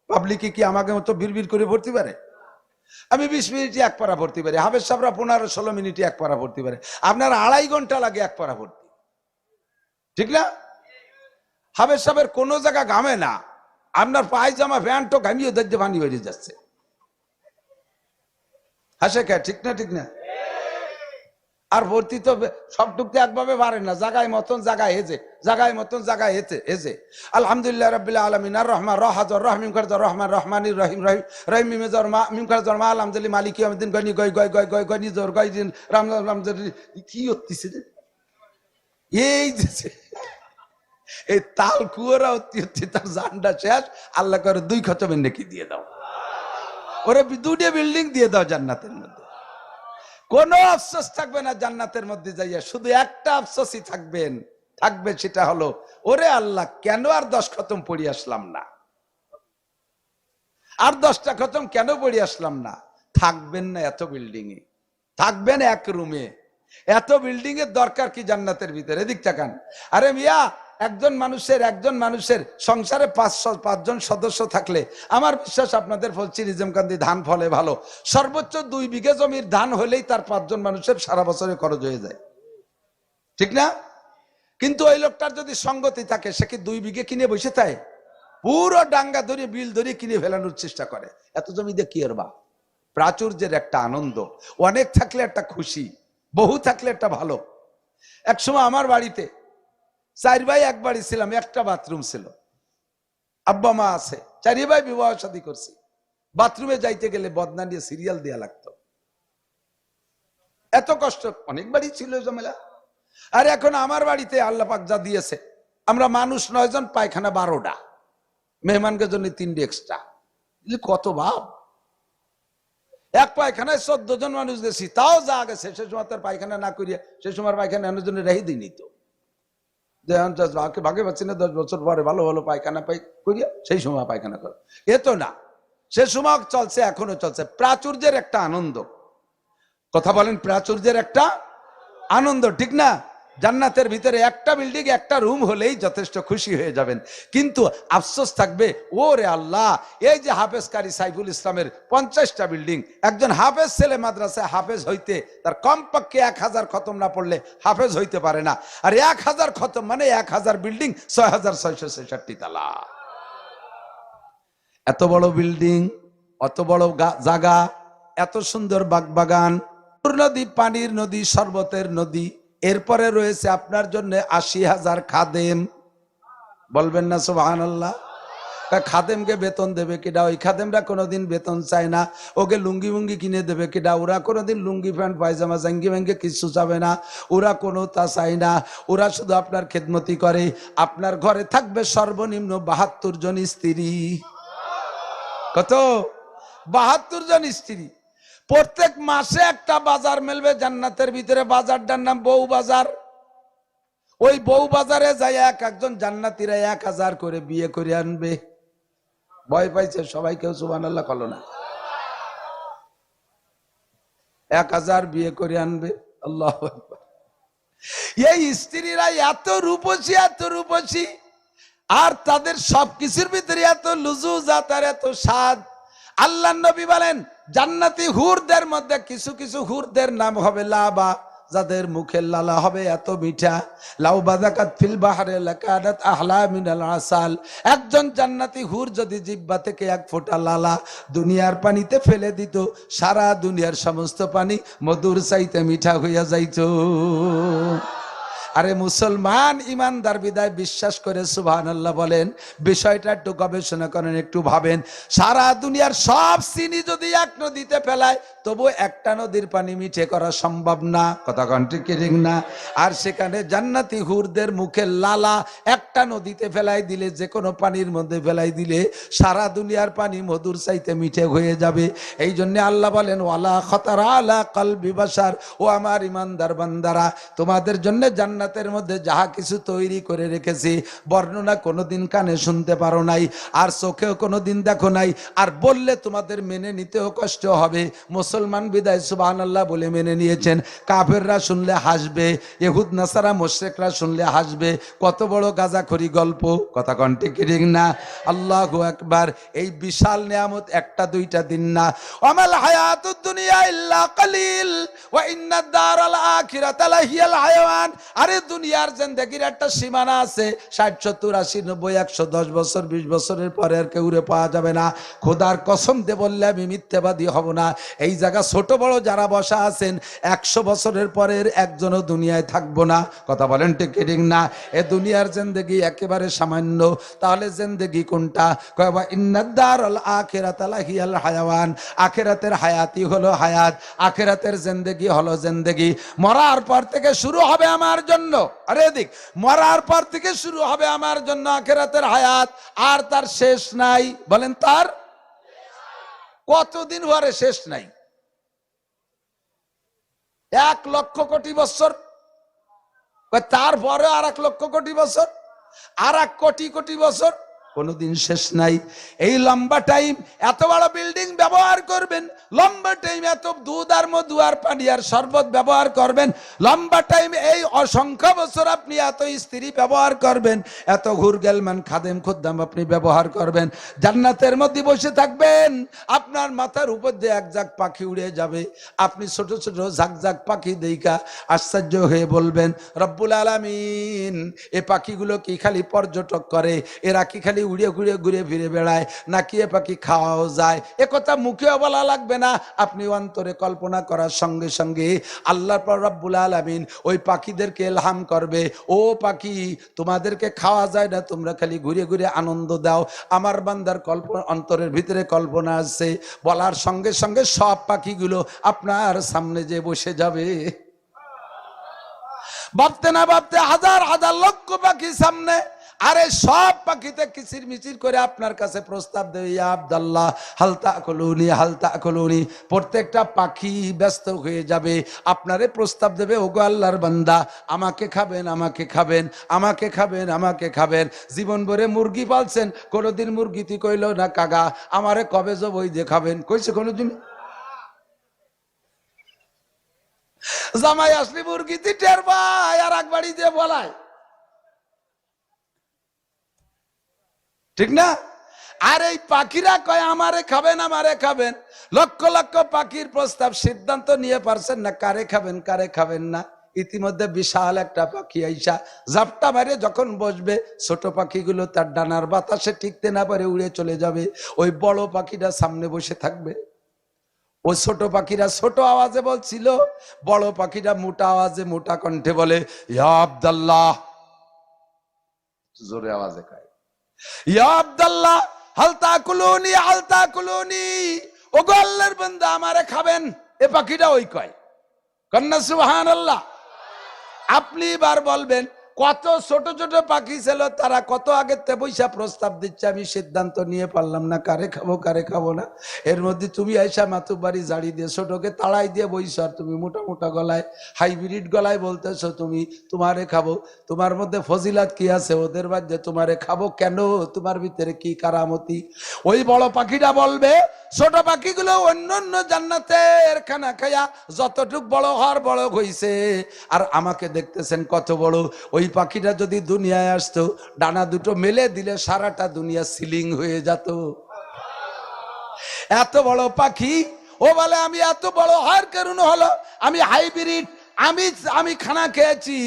পাবলিকে কি আমাকে মতো বিড়বিড় করে ভর্তি পারে? আমি 20 মিনিটে 1 পারা ভর্তি পারি, হাফেজ সাহেবরা 15-16 মিনিটে 1 পারা ভর্তি পারে, আপনার 2.5 ঘন্টা লাগে 1 পারা ভর্তি, ঠিক না? হাফেজ সাহেবের কোনো জায়গা ঘামে না, আপনার পায়জামা প্যান্টও ঘামিয়ে দেখতে পানি বেরিয়ে যাচ্ছে। হাসে কে? ঠিক না? ঠিক না? আর ভর্তি তো সবটুকতে একভাবে পারে না, জায়গায় মতন জায়গায় হেজে, জায়গায় মতন জায়গায় হেজে। আলহামদুলিল্লাহ রাব্বিল আলামিন আর রহমান রাহাজর রহমিম খারজর রহমান রহমানির রহিম রহিম রহিম মিমেজর মা মিম খারজর মা আলহামদুলিল্লাহ মালিক ইয়াউমিদ্দিন গনি গয় গয় গয় গয় গনি জর গয় দিন রাম রাম কি হচ্ছে রে? এই যে এই তাল কুয়ারা হচ্ছে, তার জানটা শেষ। আল্লাহ করে 2 খতমের নেকি দিয়ে দাও, ওরে 2টা বিল্ডিং দিয়ে দাও জান্নাতের মধ্যে। কোনো আফসোস থাকবে না জান্নাতের মধ্যে যাইয়া, শুধু একটা আফসোসই থাকবে, সেটা হলো ওরে আল্লাহ কেন আর 10 খতম পড়ি আসলাম না, আর 10টা খতম কেন পড়ি আসলাম না। থাকবেন না এত বিল্ডিং এ, থাকবেন এক রুমে, এত বিল্ডিং এর দরকার কি জান্নাতের ভিতরে? এদিক তাকান। আরে মিয়া, একজন মানুষের সংসারে 5 জন সদস্য থাকলে আমার বিশ্বাস আপনাদের বলছি রিজমকান্দি ধান ফলে ভালো, সর্বোচ্চ 2 বিঘা জমির ধান হলেই তার 5 জন মানুষের সারা বছরে খরচ হয়ে যায়, ঠিক না? কিন্তু ওই লোকটার যদি সঙ্গতি থাকে, সে কি 2 বিঘে কিনে বসে থাকে? পুরো ডাঙ্গা ধরে বিল ধরে কিনে ফেলানোর চেষ্টা করে। এত জমি দিয়ে কি আর বা? প্রাচুর্যের একটা আনন্দ, অনেক থাকলে একটা খুশি, বহু থাকলে একটা ভালো। একসময় আমার বাড়িতে 4 ভাই এক বাড়ি ছিলাম, একটা বাথরুম ছিল, আব্বা মা আছে, 4 ভাই বিবাহ শাদী করছি। বাথরুমে যাইতে গেলে বদনা নিয়ে সিরিয়াল দেয়া লাগতো, এত কষ্ট। অনেক বাড়ি ছিল ঝামেলা। আর এখন আমার বাড়িতে আল্লাহ পাক যা দিয়েছে, আমরা মানুষ 9 জন, পায়খানা 12টা, মেহমানকে জন্য 3টে এক্সট্রা। কত ভাব! এক পায়খানায় 14 জন মানুষ গেছি, তাও যা গেছে। সে সময় তার পায়খানা না করিয়া, সে সময় পায়খানা আনার জন্য রেহি দিই নিত, ভাগে পাচ্ছি না, 10 বছর পরে ভালো ভালো পায়খানা পাই করিয়া সেই সময় পায়খানা করে। এ তো না, সে সময় চলছে, এখনো চলছে। প্রাচুর্যের একটা আনন্দ, কথা বলেন, প্রাচুর্যের একটা আনন্দ, ঠিক না? জান্নাতের ভিতরে একটা বিল্ডিং, একটা রুম হলেই যথেষ্ট, খুশি হয়ে যাবেন। কিন্তু আফসোস থাকবে, ওরে আল্লাহ, এই যে হাফেজ কারি সাইফুল ইসলামের 50টা বিল্ডিং, একজন হাফেজ ছেলে মাদ্রাসায় হাফেজ হইতে তার কমপক্ষে 1000 খতম না পড়লে হাফেজ হইতে পারে না। আর 1000 খতম মানে 1000 বিল্ডিং, 6666 তালা। এত বড় বিল্ডিং, অত বড় জায়গা, এত সুন্দর বাগবাগান, নদী, পানির নদী, শরবতের নদী। এরপরে রয়েছে আপনার জন্য 80,000 খাদেম। বলবেন না সুবহানাল্লাহ? খাদেমকে বেতন দেবে কিনা? ওই খাদেমরা কোনোদিন বেতন চায় না। ওকে লুঙ্গি মুঙ্গি কিনে দেবে কিনা? ওরা কোনোদিন লুঙ্গি প্যান্ট পায়জামা জাঙ্গি ভেঙ্গে কিছু চাবে না, ওরা কোনো তা চায় না। ওরা শুধু আপনার খেদমতি করে। আপনার ঘরে থাকবে সর্বনিম্ন 72 জন স্ত্রী। কত? 72 জন স্ত্রী। প্রত্যেক মাসে একটা বাজার মেলবে জান্নাতের ভিতরে, বাজারটার নাম বউ বাজার। ওই বউ বাজারে যাই একজন জান্নাতীরা 1000 করে বিয়ে করে আনবে। ভয় পাইছে সবাই, কেউ সুবহানাল্লাহ কল না। 1000 বিয়ে করে আনবে, আল্লাহু আকবার। এই স্ত্রীরা এত রূপসী, এত রূপসী, আর তাদের সবকিছুর ভিতরে এত লুজুজাত আর এত স্বাদ। আল্লাহ নবী বলেন, জান্নাতি হুরদের মধ্যে কিছু কিছু হুরদের নাম হবে লাবা, যাদের মুখের লালা হবে এত মিঠা। লাউ বাযাকাত ফিল বাহরে লাকানাত আহলা মিনাল আসাল। একজন জান্নাতি হুর যদি জিহ্বা থেকে 1 ফোঁটা লালা দুনিয়ার পানিতে ফেলে দিত, সারা দুনিয়ার সমস্ত পানি মধুর চাইতে মিঠা হইয়া যাইত। আরে মুসলমান ইমানদার বিদায় বিশ্বাস করে সুবহানাল্লাহ বলেন। বিষয়টা একটু গবেষণা করেন, একটু ভাবেন। সারা দুনিয়ার সব চিনি যদি এক নদীতে ফেলায়, তবু একটা নদীর পানি মিঠে করা সম্ভব না, কথা কোন ঠিক না? আর সেখানে জান্নাতি হুরদের মুখে লালা একটা নদীতে ফেলাই দিলে, যে কোনো পানির মধ্যে ফেলাই দিলে সারা দুনিয়ার পানি মধুর চাইতে মিঠে হয়ে যাবে। এই জন্য আল্লাহ বলেন, ওয়ালা খতারা আলা কলবি বাশার। ও আমার ইমানদার বান্দারা, তোমাদের জন্য জান্নাতের মধ্যে যাহা কিছু তৈরি করে রেখেছি, বর্ণনা কোনোদিন কানে শুনতে পারো নাই, আর চোখেও কোনোদিন দেখো নাই, আর বললে তোমাদের মেনে নিতেও কষ্ট হবে। মুসলমান বিদায় সুবহানাল্লাহ বলে মেনে নিয়েছেন। কাফেররা শুনলে হাসবে, ইহুদ নাসারা মুশরিকরা শুনলে হাসবে। কত বড় গাঁজাখড়ি গল্প, কথা কোন ঠিক না? আল্লাহু আকবার। এই বিশাল নিয়ামত একটা দুইটা দিন না। আমাল হায়াতুদ দুনিয়া ইল্লা কালিল ওয়া ইন্নাদ দারাল আখিরাতা লাহিয়াল হায়াওয়ান। আরে দুনিয়ার জিন্দেগির একটা সীমানা আছে, 60 70 80 90 110 বছর 20 বছরের পরে আর কেউ পাওয়া যাবে না। খোদার কসম দিয়ে বললে আমি মিথ্যাবাদী হব না। এই জায়গা ছোট বড় যারা বসা আছেন, 100 বছরের পরের একজনও দুনিয়ায় থাকবো না, কথা বলেন ঠিক না? এ দুনিয়ার জিন্দেগি একেবারে সামান্য। তাহলে জিন্দেগি কোনটা? কয়বা ইন্নাদ দারাল আখিরাতা লাহিয়াল হায়াওয়ান। আখিরাতের হায়াতি হলো হায়াত, আখিরাতের জিন্দেগি হলো জিন্দেগি। মরার পর থেকে শুরু হবে আমার জন্য, আরে দেখ, মরার পর থেকে শুরু হবে আমার জন্য আখিরাতের হায়াত, আর তার শেষ নাই। বলেন, তার কতদিন পরে শেষ নাই? 1,00,000,000,000 বছর, তারপরে আর 1,00,000,000,000 বছর, আর 1,00,00,000,000,000 বছর, কোনোদিন শেষ নাই। এই লম্বা টাইম এত বড় বিল্ডিং ব্যবহার করবেন, লম্বা টাইম এত দুধ আর মধু আর পানি আর শরবত ব্যবহার করবেন, লম্বা টাইম এই অসংখ্য বছর আপনি এত স্ত্রী ব্যবহার করবেন, এত ঘুরগেলমান খাদেম খুদ্দাম আপনি ব্যবহার করবেন, জান্নাতের মধ্যে বসে থাকবেন, আপনার মাথার উপর দিয়ে এক ঝাঁক পাখি উড়ে যাবে, আপনি ছোট ছোট ঝাঁক পাখি দেইখা আশ্চর্য হয়ে বলবেন, রব্বুল আলামিন, এ পাখিগুলো কি খালি পর্যটক করে, এরা কি খালি উড়ে ঘুরে ঘুরে ফিরে বেড়ায়, নাকি এ পাখি খাওয়াও যায়? এ কথা মুখেও বলা লাগবে না, আপনি অন্তরে কল্পনা করার সঙ্গে সঙ্গে আল্লাহর পর রব্বুল আলামিন ওই পাখিদেরকে ইলহাম করবে, ও পাখি, তোমাদেরকে খাওয়া যায় না, তোমরা খালি ঘুরে ঘুরে আনন্দ দাও। আমার বান্দার কল্পনা, অন্তরের ভিতরে কল্পনা আছে, বলার সঙ্গে সঙ্গে সব পাখিগুলো আপনার সামনে যে বসে যাবে। ভাবতে না ভাবতে হাজার হাজার লক্ষ পাখি সামনে, আরে সব পাখিতে কিচির মিচির করে আপনার কাছে প্রস্তাব দেবে, ইয়া আব্দুল্লাহ হালতা কলুনি, হালতা কলুনি। প্রত্যেকটা পাখি ব্যস্ত হয়ে যাবে, আপনারে প্রস্তাব দেবে, ওগো আল্লাহর বান্দা, আমাকে খাবেন, আমাকে খাবেন, আমাকে খাবেন, আমাকে খাবেন। জীবন ভরে মুরগি পালছেন, কোনোদিন মুরগিটি কইল না কাগা আমারে কবে জবই দিয়ে খাবেন, কইছে কোনোদিন? জামাই আসলে মুরগিটি টের পায় আর এক বাড়ি দিয়ে বলায়, ঠিক না? আর এই পাখিরা কয় আমারে খাবেন, আমারে খাবেন। লক্ষ লক্ষ পাখির প্রস্তাব, সিদ্ধান্ত নিয়ে পারছেন না কারে খাবেন, কারে খাবেন না। ইতিমধ্যে বিশাল একটা পাখি আইসা জাপটা মারে যখন বসবে, ছোট পাখিগুলো তার ডানার বাতাসে টিকতে না পারে উড়ে চলে যাবে, ওই বড় পাখিটা সামনে বসে থাকবে। ও ছোট পাখিরা ছোট আওয়াজে বলছিল, বড় পাখিরা মোটা আওয়াজে মোটা কণ্ঠে বলে, ইয়া আব্দুল্লাহ, জোরে আওয়াজে কয়, ইয়া আব্দুল্লাহ হালতা কুলুনি, হালতা কুলুনি, ওগো আল্লাহর বান্দা আমারে খাবেন। এ পাখিটা ওই কয়, কন্যা সুবহানাল্লাহ। আপনি এবার বলবেন, কত ছোট ছোট পাখি ছিল, তারা কত আগের তে বৈশা প্রস্তাব দিচ্ছে, আমি সিদ্ধান্ত নিয়ে পারলাম না কারে খাবো কারে খাবো না। এর মধ্যে তুমি আইসা মাতুবাড়ি জাড়ি দিয়ে ছোটকে তাড়াই দিয়ে বইছ, আর তুমি মোটা মোটা গলায় হাইব্রিড গলায় বলতেছো তুমি তোমারে খাবো। তোমার মধ্যে ফজিলাত কি আছে ওদের মধ্যে? তোমারে খাবো কেন? তোমার ভিতরে কি কারামতি? ওই বড় পাখিটা বলবে, ছোট পাখিগুলো অন্য অন্য জান্নাতের খানা খায়া যতটুক বড় হওয়ার বড় হইছে, আর আমাকে দেখতেছেন কত বড়। ওই পাখিটা যদি দুনিয়ায় আসতো, ডানা দুটো মেলে দিলে সারাটা দুনিয়া সিলিং হয়ে যেত। এত বড় পাখি, ও বলে আমি এত বড় হওয়ার কারণ হলো আমি হাইব্রিড, আমি খানা খেয়েছি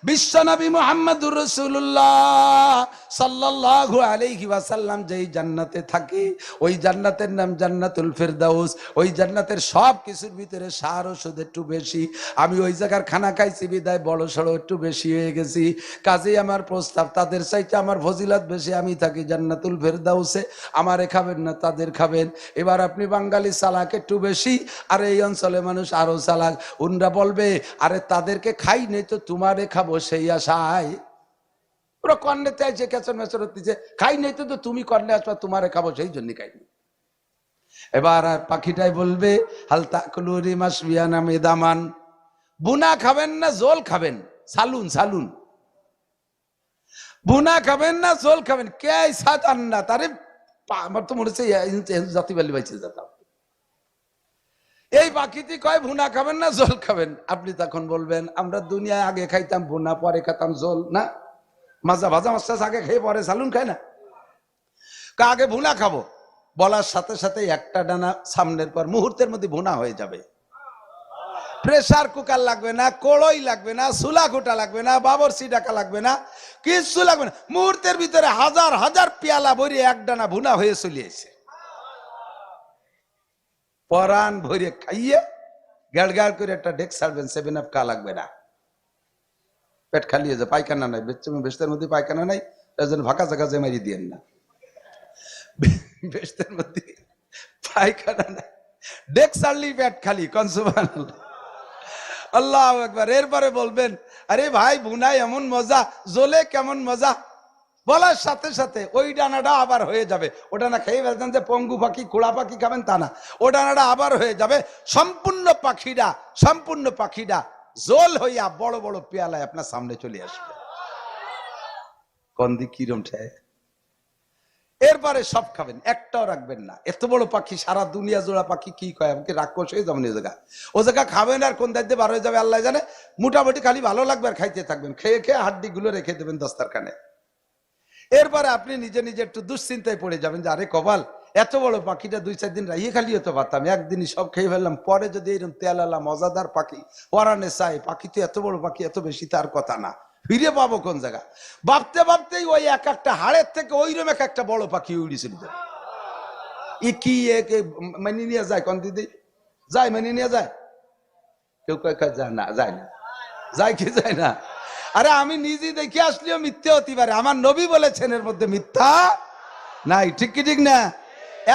বিশ্বনবী মুহাম্মদুর রাসূলুল্লাহ সাল্লাল্লাহু আলাইহি ওয়াসাল্লাম যেই জান্নাতে থাকে, ওই জান্নাতের নাম জান্নাতুল ফেরদাউস। ওই জান্নাতের সব কিছুর ভিতরে সার ওষুধ একটু বেশি, আমি ওই জায়গার খানা খাইছি বিদায় বড় সড়ো একটু বেশি হয়ে গেছি। কাজেই আমার প্রস্তাব, তাদের চাইতে আমার ফজিলত বেশি, আমি থাকি জান্নাতুল ফেরদাউসে, আমারে খাবেন না তাদের খাবেন। এবার আপনি বাঙালি চালাক একটু বেশি, আর এই অঞ্চলে মানুষ আরো চালাক। উনরা বলবে, আরে তাদেরকে খাই নেই তো তোমারে খাবো সেই আশায়। ওরা কর্ণেতে আইছে কেচর মেচর হচ্ছে, খাই নেই তো তুমি কর্ণে আসবা, তোমারে খাবো সেই জন্য খাইনি। এবার আর পাখিটাই বলবে, হালতা কুলুরি মাসবিয়া নামে দামান, বুনা খাবেন না জোল খাবেন, সালুন সালুন, বুনা খাবেন না জোল খাবেন, কে সাতান না তারে আমার তো মনে হচ্ছে জাতি বালি বাইছে যেতাম। এই পাখিটি কয় ভুনা খাবেন না জল খাবেন। আপনি তখন বলবেন, আমরা দুনিয়ায় আগে খাইতাম ভুনা, পরে খাইতাম জল, না মাজা ভাজা মাছ আগে খেয়ে পরে সালুন খায় না, আগে ভুনা খাবো। বলার সাথে সাথে একটা ডানা সামনের পর মুহূর্তের মধ্যে ভুনা হয়ে যাবে। প্রেসার কুকার লাগবে না, কড়ই লাগবে না, চুলা কুটা লাগবে না, বাবরচি ডাকা লাগবে না, কিচ্ছু লাগবে না, মুহূর্তের ভিতরে হাজার হাজার পেয়ালা ভরে এক ডানা ভুনা হয়ে চলিয়েছে। পরান ভরে খাইয়ে গাড় গাড় করে একটা ডেক ছাড়বেন, 7 আপ খা লাগবে না, পেট খালি হয়ে যায়। পায়খানা নাই, বেস্তের মধ্যে পায়খানা নাই, তার জন্য ফাঁকা জায়গা জেমারি দিয়েন না। বেস্তের মধ্যে পায়খানা নাই, ডেক ছাড়লি পেট খালি, কোন সুবহানাল্লাহ, আল্লাহু আকবার। এরপরে বলবেন, আরে ভাই ভুনায় এমন মজা, জোলে কেমন মজা। বলার সাথে সাথে ওই ডানাটা আবার হয়ে যাবে। ও ডানা খেয়ে ফেলতেন যে পঙ্গু পাখি খোড়া পাখি খাবেন তা না, ও ডানাটা আবার হয়ে যাবে। সম্পূর্ণ পাখিটা জোল হইয়া বড় বড় পেয়ালায় আপনার সামনে চলে আসবে। কন্দি কিরম ঠায়, এরপরে সব খাবেন, একটাও রাখবেন না। এত বড় পাখি, সারা দুনিয়া জোড়া পাখি কি কয়, আমাকে রাক্ষস হয়ে যাবেন। ও জায়গা খাবেন আর কোন দায়িত্বে বার হয়ে যাবে আল্লাহ জানে। মোটামুটি খালি ভালো লাগবে আর খাইতে থাকবেন, খেয়ে খেয়ে হাড্ডি গুলো রেখে দেবেন দস্তারখানে। এরপরে আপনি নিজে নিজে একটু দুশ্চিন্তায় পড়ে যাবেন যে আরে কপাল, এত বড় পাখিটা 2-4 দিন রাইয়ে খালি হতে পারতাম, একদিনই সব খেয়ে ফেললাম। পরে যদি এরকম তেলালা মজাদার পাখি পরানে চাই, পাখি তো এত বড় পাখি, এত বেশি তার কথা না, ফিরে পাবো কোন জায়গা। ভাবতে ভাবতেই ওই এক একটা হাড়ের থেকে ওইরকম এক একটা বড় পাখি উড়ি চলে যাবে। ই কি মানিয়ে নিয়ে যায়, কোন দিদি যায়, মানিয়ে নিয়ে যায়? কেউ কয় যায় না, যায় না, যায় কি যায় না? আরে আমি নিজে দেখে আসলেও মিথ্যে হতে পারে, আমার নবী বলেছেন এর মধ্যে মিথ্যা নাই। ঠিক কি ঠিক না?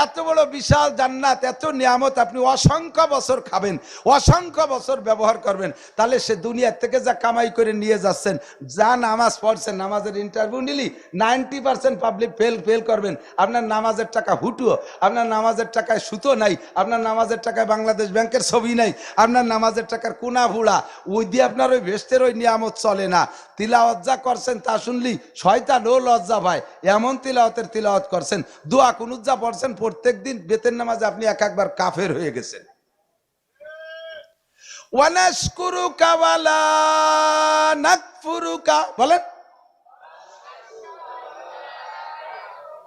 এত বড় বিশাল জান্নাত, এত নিয়ামত, আপনি অসংখ্য বছর খাবেন, অসংখ্য বছর ব্যবহার করবেন। তাহলে সে দুনিয়ার থেকে যা কামাই করে নিয়ে যাচ্ছেন, যা নামাজ পড়ছেন, নামাজের ইন্টারভিউ নিলি 90% পাবলিক ফেল করবেন। আপনার নামাজের টাকা হুটুও, আপনার নামাজের টাকায় সুতো নাই, আপনার নামাজের টাকায় বাংলাদেশ ব্যাংকের ছবি নাই, আপনার নামাজের টাকার কোনা ভুড়া, ওই দিয়ে আপনার ওই ভেস্টের ওই নিয়ামত চলে না। তিলাওয়াত যা করছেন তা শুনলি শয়তান ও লজ্জা পায়, এমন তিলাওয়াত করছেন। দোয়া কুনুত যা পড়ছেন প্রত্যেক দিন বেতের নামাজে, আপনি একবার কাফের হয়ে গেছেন। ওয়ানাশকুরুকা ওয়ালা নাকফুরুকা, বলেন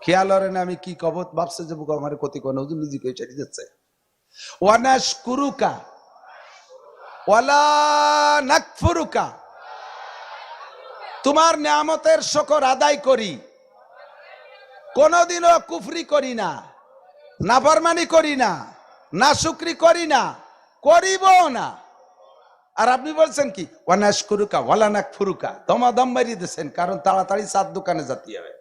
খেয়াল করেন আমি কি কবত ভাবছে যে বুক আমার ক্ষতি করে হুজুর নিজেকে ছেড়ে যাচ্ছে। ওয়ানাশকুরুকা ওয়ালা নাকফুরুকা, তোমার নিয়ামতের শুকর আদায় করি, কোনদিনও কুফরি করি না, নাফরমানি করি না, নাশুকরি করি না, করিব না। আর আপনি বলছেন কি ওয়ানাশকুরুকা ওয়ালা নাকফুরুকা, দমাদম মারিয়ে দিয়েছেন, কারণ তাড়াতাড়ি চার দোকানে যেতে হবে।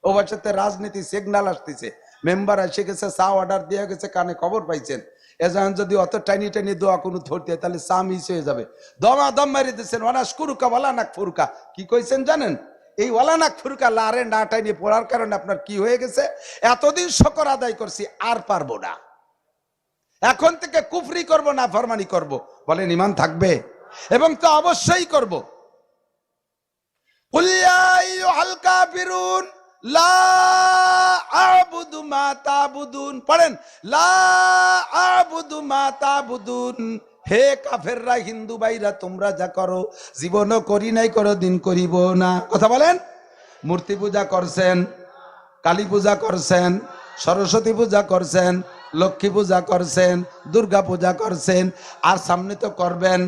ও বাচ্চাতে রাজনীতি সিগনাল আসতেছে, মেম্বার এসে গেছে, চা অর্ডার দিয়ে গেছে, কানে খবর পাইছেন। এজন যদি অত টাইনি টাইনি দোয়া কোনো ধরতে তাহলে চা মিস হয়ে যাবে। দমাদম মারিয়ে দিয়েছেন ওয়ানাশকুরুকা ওয়ালা নাকফুরুকা। কি কইছেন জানেন? এই ওয়ালা নাকফুরুকা লারে না টাইনি পড়ার কারণে আপনার কি হয়ে গেছে, এতদিন শুকর আদায় করছি আর পারবো না, এখন থেকে কুফরি করব না, ফরমানি করব। বলেন ঈমান থাকবে? এবং তো অবশ্যই করব। কুল ইয়া আইয়ুহাল কাফিরুন লা আ'বুদু মা তা'বুদুন, পড়েন লা আ'বুদু মা তা'বুদুন। হে কাফেররা, হিন্দু ভাইরা, তোমরা যা করো জীবনও করি নাই, করো দিন করিব না। কথা বলেন। মূর্তি পূজা করছেন, কালী পূজা করছেন, সরস্বতী পূজা করছেন, লক্ষ্মী পূজা করছেন, দুর্গা পূজা করছেন, আর সামনে তো করবেন,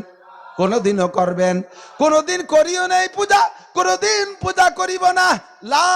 কোনদিনও করবেন। কোনদিন করিও নাই পূজা, কোনদিন পূজা করিব না। লা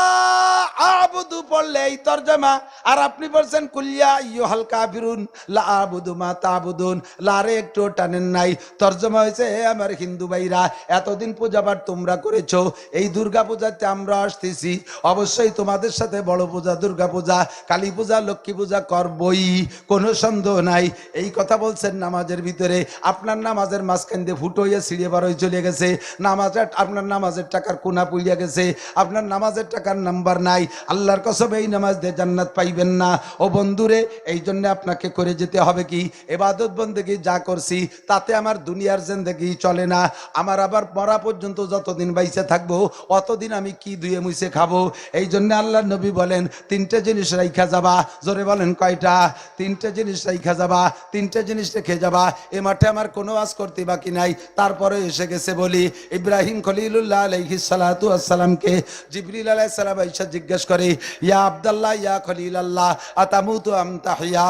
আ'বুদু পড়লে এই তরজমা, আর আপনি বলছেন কুল ইয়া আইয়ুহাল কাফিরুন লা আ'বুদু মা তা'বুদুন, লারে একটু টানেন নাই। তরজমা হয়েছে হে আমার হিন্দু ভাইরা, এতদিন পূজাবার তোমরা করেছো, এই দুর্গা পূজাতে আমরা আসতেছি, অবশ্যই তোমাদের সাথে বড় পূজা দুর্গা পূজা, কালী পূজা, লক্ষ্মী পূজা করবই, কোনো সন্দেহ নাই। এই কথা বলছেন নামাজের ভিতরে, আপনার নামাজের মাঝখান দিয়ে ফুটো হইয়া ছিঁড়ে বার হয়ে চলে গেছে, নামাজের আপনার নামাজের টাকার কোনা পুড়িয়া গেছে, আপনার নামাজের টাকার নাম্বার নাই। আল্লাহর কসম এই নামাজ দিয়ে জান্নাত পাইবেন না। ও বন্ধুরে, এই জন্য আপনাকে করে যেতে হবে কি, ইবাদত বন্দেগী যা করছি তাতে আমার দুনিয়ার জিন্দেগি চলে না। আমার আবার মরা পর্যন্ত যতদিন বাইসে থাকবো অতদিন আমি কি ধুয়ে মুছে খাবো। এই জন্য আল্লাহর নবী বলেন 3টে জিনিস রাইখা যাবা। জোরে বলেন কয়টা? 3টে জিনিস রাইখা যাবা, 3টে জিনিস রেখে যাবা। এ মাঠে আমার কোনো ওয়াজ করতে বাকি নাই, তারপরে এসে গেছে বলি। ইব্রাহিম খলিলুল্লাহ আলাইহিস সালাতু ওয়াস সালামকে জিবরিল আলাইহিস সালাম আয়েশা জিজ্ঞেস করে, ইয়া আব্দুল্লাহ ইয়া খলিলাল্লাহ আতামুতু আম তাহইয়া।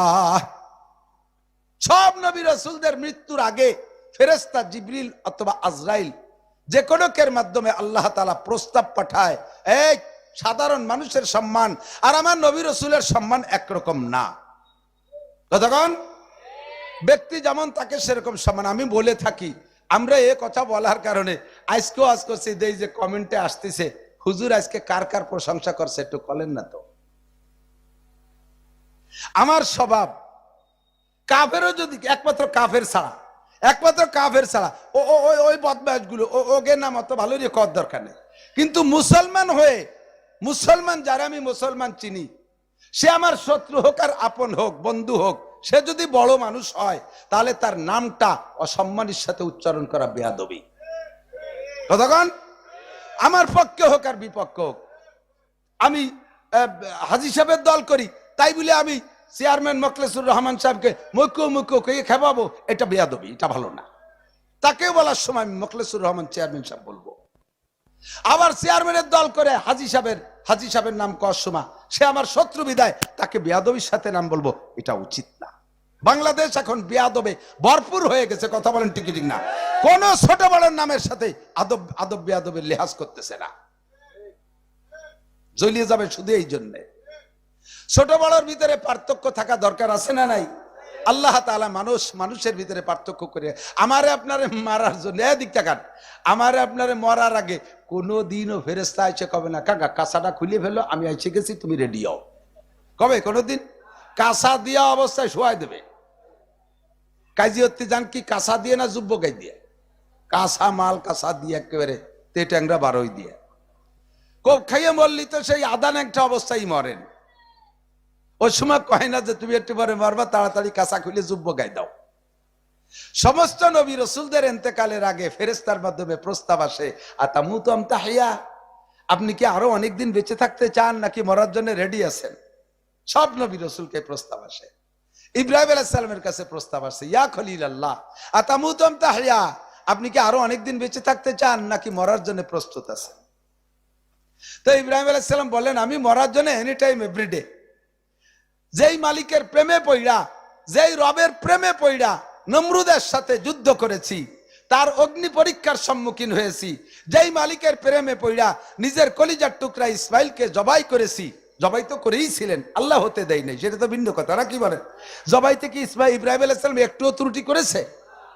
সব নবী রাসূলদের মৃত্যুর আগে ফেরেশতা জিবরিল অথবা আজরাইল যে কোনো কের মাধ্যমে আল্লাহ তাআলা প্রস্তাব পাঠায়, এই সাধারণ মানুষের সম্মান আর আমার নবী রাসূলের সম্মান একরকম না। কতক্ষণ ব্যক্তি যেমন তাকে সেরকম সম্মান। আমি বলে থাকি, আমরা এ কথা বলার কারণে আজকেও আজ করছি, এই যে কমেন্টে আসতেছে, হুজুর আজকে কার কার প্রশংসা করছে একটু বলেন না তো। আমার স্বভাব কাফেরও যদি একমাত্র কাফের ছাড়া ওই বদমাইশ গুলো ওকে নাম অত ভালো রে কর দরকার নেই, কিন্তু মুসলমান হয়ে মুসলমান যারা আমি মুসলমান চিনি, সে আমার শত্রু হোক আর আপন হোক, বন্ধু হোক, সে যদি বড় মানুষ হয় তাহলে তার নামটা অসম্মানের সাথে উচ্চারণ করা বেয়াদবি। কতক্ষণ আমার পক্ষে হোক আর বিপক্ষে হোক, আমি হাজী সাহেবের দল করি তাই বলে আমি চেয়ারম্যান মোখলেসুর রহমান সাহেবকে মুখো মুখো কে খেপাবো, এটা বেয়াদবি, এটা ভালো না। তাকে বলার সময় আমি মোখলেসুর রহমান চেয়ারম্যান সাহেব বলবো। আবার চেয়ারম্যানের দল করে হাজী সাহেবের নাম কর সময় সে আমার শত্রু বিদায় তাকে বেয়াদবির সাথে নাম বলবো, এটা উচিত না। বাংলাদেশ এখন বেয়াদবে ভরপুর হয়ে গেছে, কথা বলেন ঠিক ঠিক না? কোন ছোট বড় নামের সাথে আদব বেয়াদবের লিহাজ করতেছে না, জ্বলিয়ে যাবে শুধু এই জন্য। ছোট বড়র ভিতরে পার্থক্য থাকা দরকার আছে না নাই? আল্লাহ তাআলা মানুষের ভিতরে পার্থক্য করে আমারে আপনারে মারার জন্য এদিক তাকান, আমারে আপনারে মরার আগে কোনোদিনও ফেরেশতা এসে কবে না কাকা কাঁচাটা খুলে ফেলো, আমি এসে গেছি, তুমি রেডি হও। কবে? কোনোদিন? কাঁচা দিয়া অবস্থায় শোয়াই দেবে। কাজী হতে যান কি কাঁচা দিয়ে না যুব্য গাই দিয়ে? কাঁচা মাল কাঁচা দিয়ে একেবারে তেট্যাংরা বারোই দিয়ে কোপ খাইয়ে মরলি তো সেই আদান একটা অবস্থায় মরেন। ওই সময় কয় না যে তুমি একটু পরে মরবা, তাড়াতাড়ি কাঁচা খুলে যুব্য গাই দাও। সমস্ত নবী রসুলদের ইন্তেকালের আগে ফেরেশতার মাধ্যমে প্রস্তাব আসে, আতামুতুম তাহিয়া, আপনি কি আরো অনেকদিন বেঁচে থাকতে চান নাকি মরার জন্য রেডি আছেন? সব নবী রসুলকে প্রস্তাব আসে। ইব্রাহিম আলাইহিস সালামের কাছে প্রস্তাব আসে, ইয়া খলিলাল্লাহ আতামুতুম তাহিয়া, আপনি কি আরো অনেকদিন বেঁচে থাকতে চান নাকি মরার জন্য প্রস্তুত আছেন? তো ইব্রাহিম আলাইহিস সালাম বলেন, আমি মরার জন্য এনি টাইম এভরিডে। যেই মালিকের প্রেমে পইড়া, যেই রবের প্রেমে পইড়া নমরুদের সাথে যুদ্ধ করেছি, তার অগ্নি পরীক্ষার সম্মুখীন হয়েছি, যেই মালিকের প্রেমে পইড়া নিজের কলিজার টুকরা ইসমাইলকে জবাই করেছি, জবাই তো করেই ছিলেন, আল্লাহ হতে দেয় নাই, সেটা তো ভিন্ন কথা না? কি বলেন? জবাই থেকে ইব্রাহিম আলাইহিস সালাম একটুও ত্রুটি করেছে?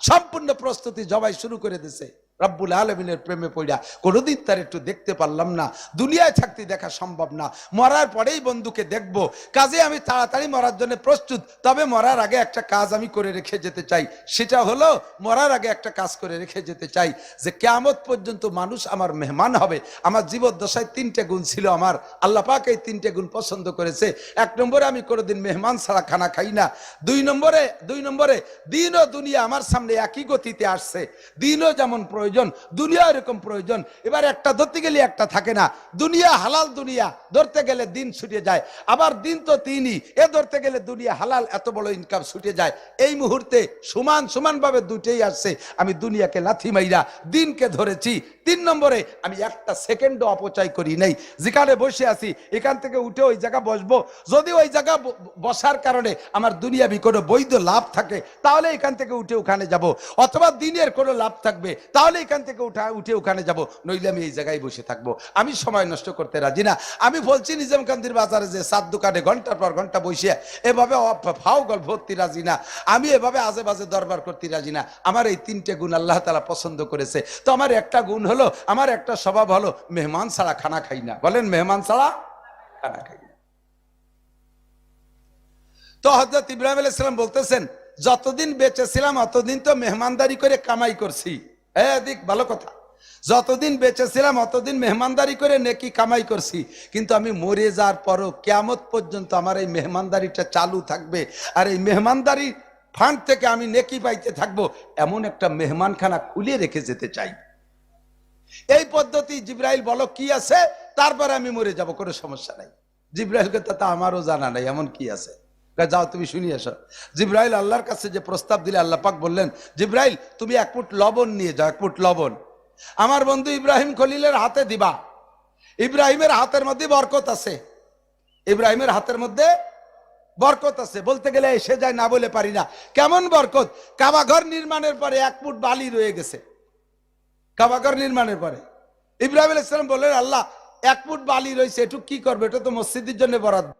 সম্পূর্ণ প্রস্তুতি, জবাই শুরু করে দিয়েছে। রব্বুল আলামিনের প্রেমে পড়া কোনোদিন তার একটু দেখতে পারলাম না, দুনিয়ায় থাকতে দেখা সম্ভব না, মরার পরেই বন্ধুকে দেখবো, কাজে আমি তাড়াতাড়ি মরার জন্য প্রস্তুত। তবে মরার আগে একটা কাজ আমি করে রেখে যেতে চাই, সেটা হলো মরার আগে একটা কাজ করে রেখে যেতে চাই যে কিয়ামত পর্যন্ত মানুষ আমার মেহমান হবে। আমার জীবদ্দশায় 3টে গুণ ছিল, আমার আল্লাহ পাক এই 3টে গুণ পছন্দ করেছে। 1 নম্বরে আমি কোনোদিন মেহমান ছাড়া খানা খাই না। 2 নম্বরে দিন ও দুনিয়া আমার সামনে একই গতিতে আসছে, দিনও যেমন প্রয়োজন, দুনিয়া এরকম প্রয়োজন। এবার একটা ধরতে গেলে একটা থাকে না, দুনিয়া হালাল, দুনিয়া ধরতে গেলে দিন ছুটে যায়, আবার দিন তো তিনই, এ ধরতে গেলে দুনিয়া হালাল, এত বড় ইনকাম ছুটে যায়। এই মুহূর্তে সমান ভাবে দুটেই আসছে, আমি দুনিয়াকে লাথি মাইরা দিনকে ধরেছি। 3 নম্বরে আমি একটা সেকেন্ডও অপচয় করি নাই, যেখানে বসে আছি এখান থেকে উঠে ওই জায়গা বসবো, যদি ওই জায়গা বসার কারণে আমার দুনিয়াবি কোনো বৈধ লাভ থাকে তাহলে এখান থেকে উঠে ওখানে যাব, অথবা দিনের কোনো লাভ থাকবে তাহলে এখান থেকে উঠে ওখানে যাব, নইলে আমি এই জায়গায় বসে থাকবো। আমি সময় নষ্ট করতে রাজি না। আমি বলছি নিজামকান্দির বাজারে যে 7 দোকানে ঘন্টার পর ঘন্টা বসে এভাবে ফাও গল্প করতে রাজি না, আমি এভাবে আজে বাজে দরবার করতে রাজি না। আমার এই 3টে গুণ আল্লাহ তাআলা পছন্দ করেছে। তো আমার একটা গুণ হলো, আমার একটা স্বভাব হলো, মেহমান ছাড়া খানা খাই না। বলেন, মেহমান ছাড়া খানা খাই না। তো হযরত ইব্রাহিম আলাইহিস সালাম বলতেছেন, যতদিন বেঁচে ছিলাম অতদিন তো মেহমানদারি করে কামাই করছি। এদিক ভালো কথা, যতদিন বেঁচে ছিলাম অতদিন মেহমানদারি করে নেকি কামাই করছি, কিন্তু আমি মরে যাওয়ার পরও কিয়ামত পর্যন্ত আমার এই মেহমানদারিটা চালু থাকবে, আর এই মেহমানদারি ফান্ড থেকে আমি নেকি পাইতে থাকবো, এমন একটা মেহমানখানা খুলে রেখে যেতে চাই। এই পদ্ধতি জিবরাইল বলো কি আছে, তারপরে আমি মরে যাব, কোনো সমস্যা নাই। জিবরাইলকে তা আমারও জানা নাই এমন কি আছে, যাও তুমি শুনি আসো। জিবরাইল আল্লাহর কাছে যে প্রস্তাব দিলে, আল্লাহ পাক বললেন, জিবরাইল তুমি 1 ফুট লবণ নিয়ে যাও, 1 ফুট লবণ আমার বন্ধু ইব্রাহিম খলিলের হাতে দিবা। ইব্রাহিমের হাতের মধ্যে বরকত আছে, ইব্রাহিমের হাতের মধ্যে বরকত আছে, বলতে গেলে এসে যায় না বলে পারি না। কেমন বরকত? কাবাঘর নির্মাণের পরে 1 ফুট বালি রয়ে গেছে, কাবাঘর নির্মাণের পরে ইব্রাহিম আলাইহিস সালাম বললেন, আল্লাহ 1 ফুট বালি রয়েছে, একটু কি করবে, এটা তো মসজিদের জন্য বরাদ্দ।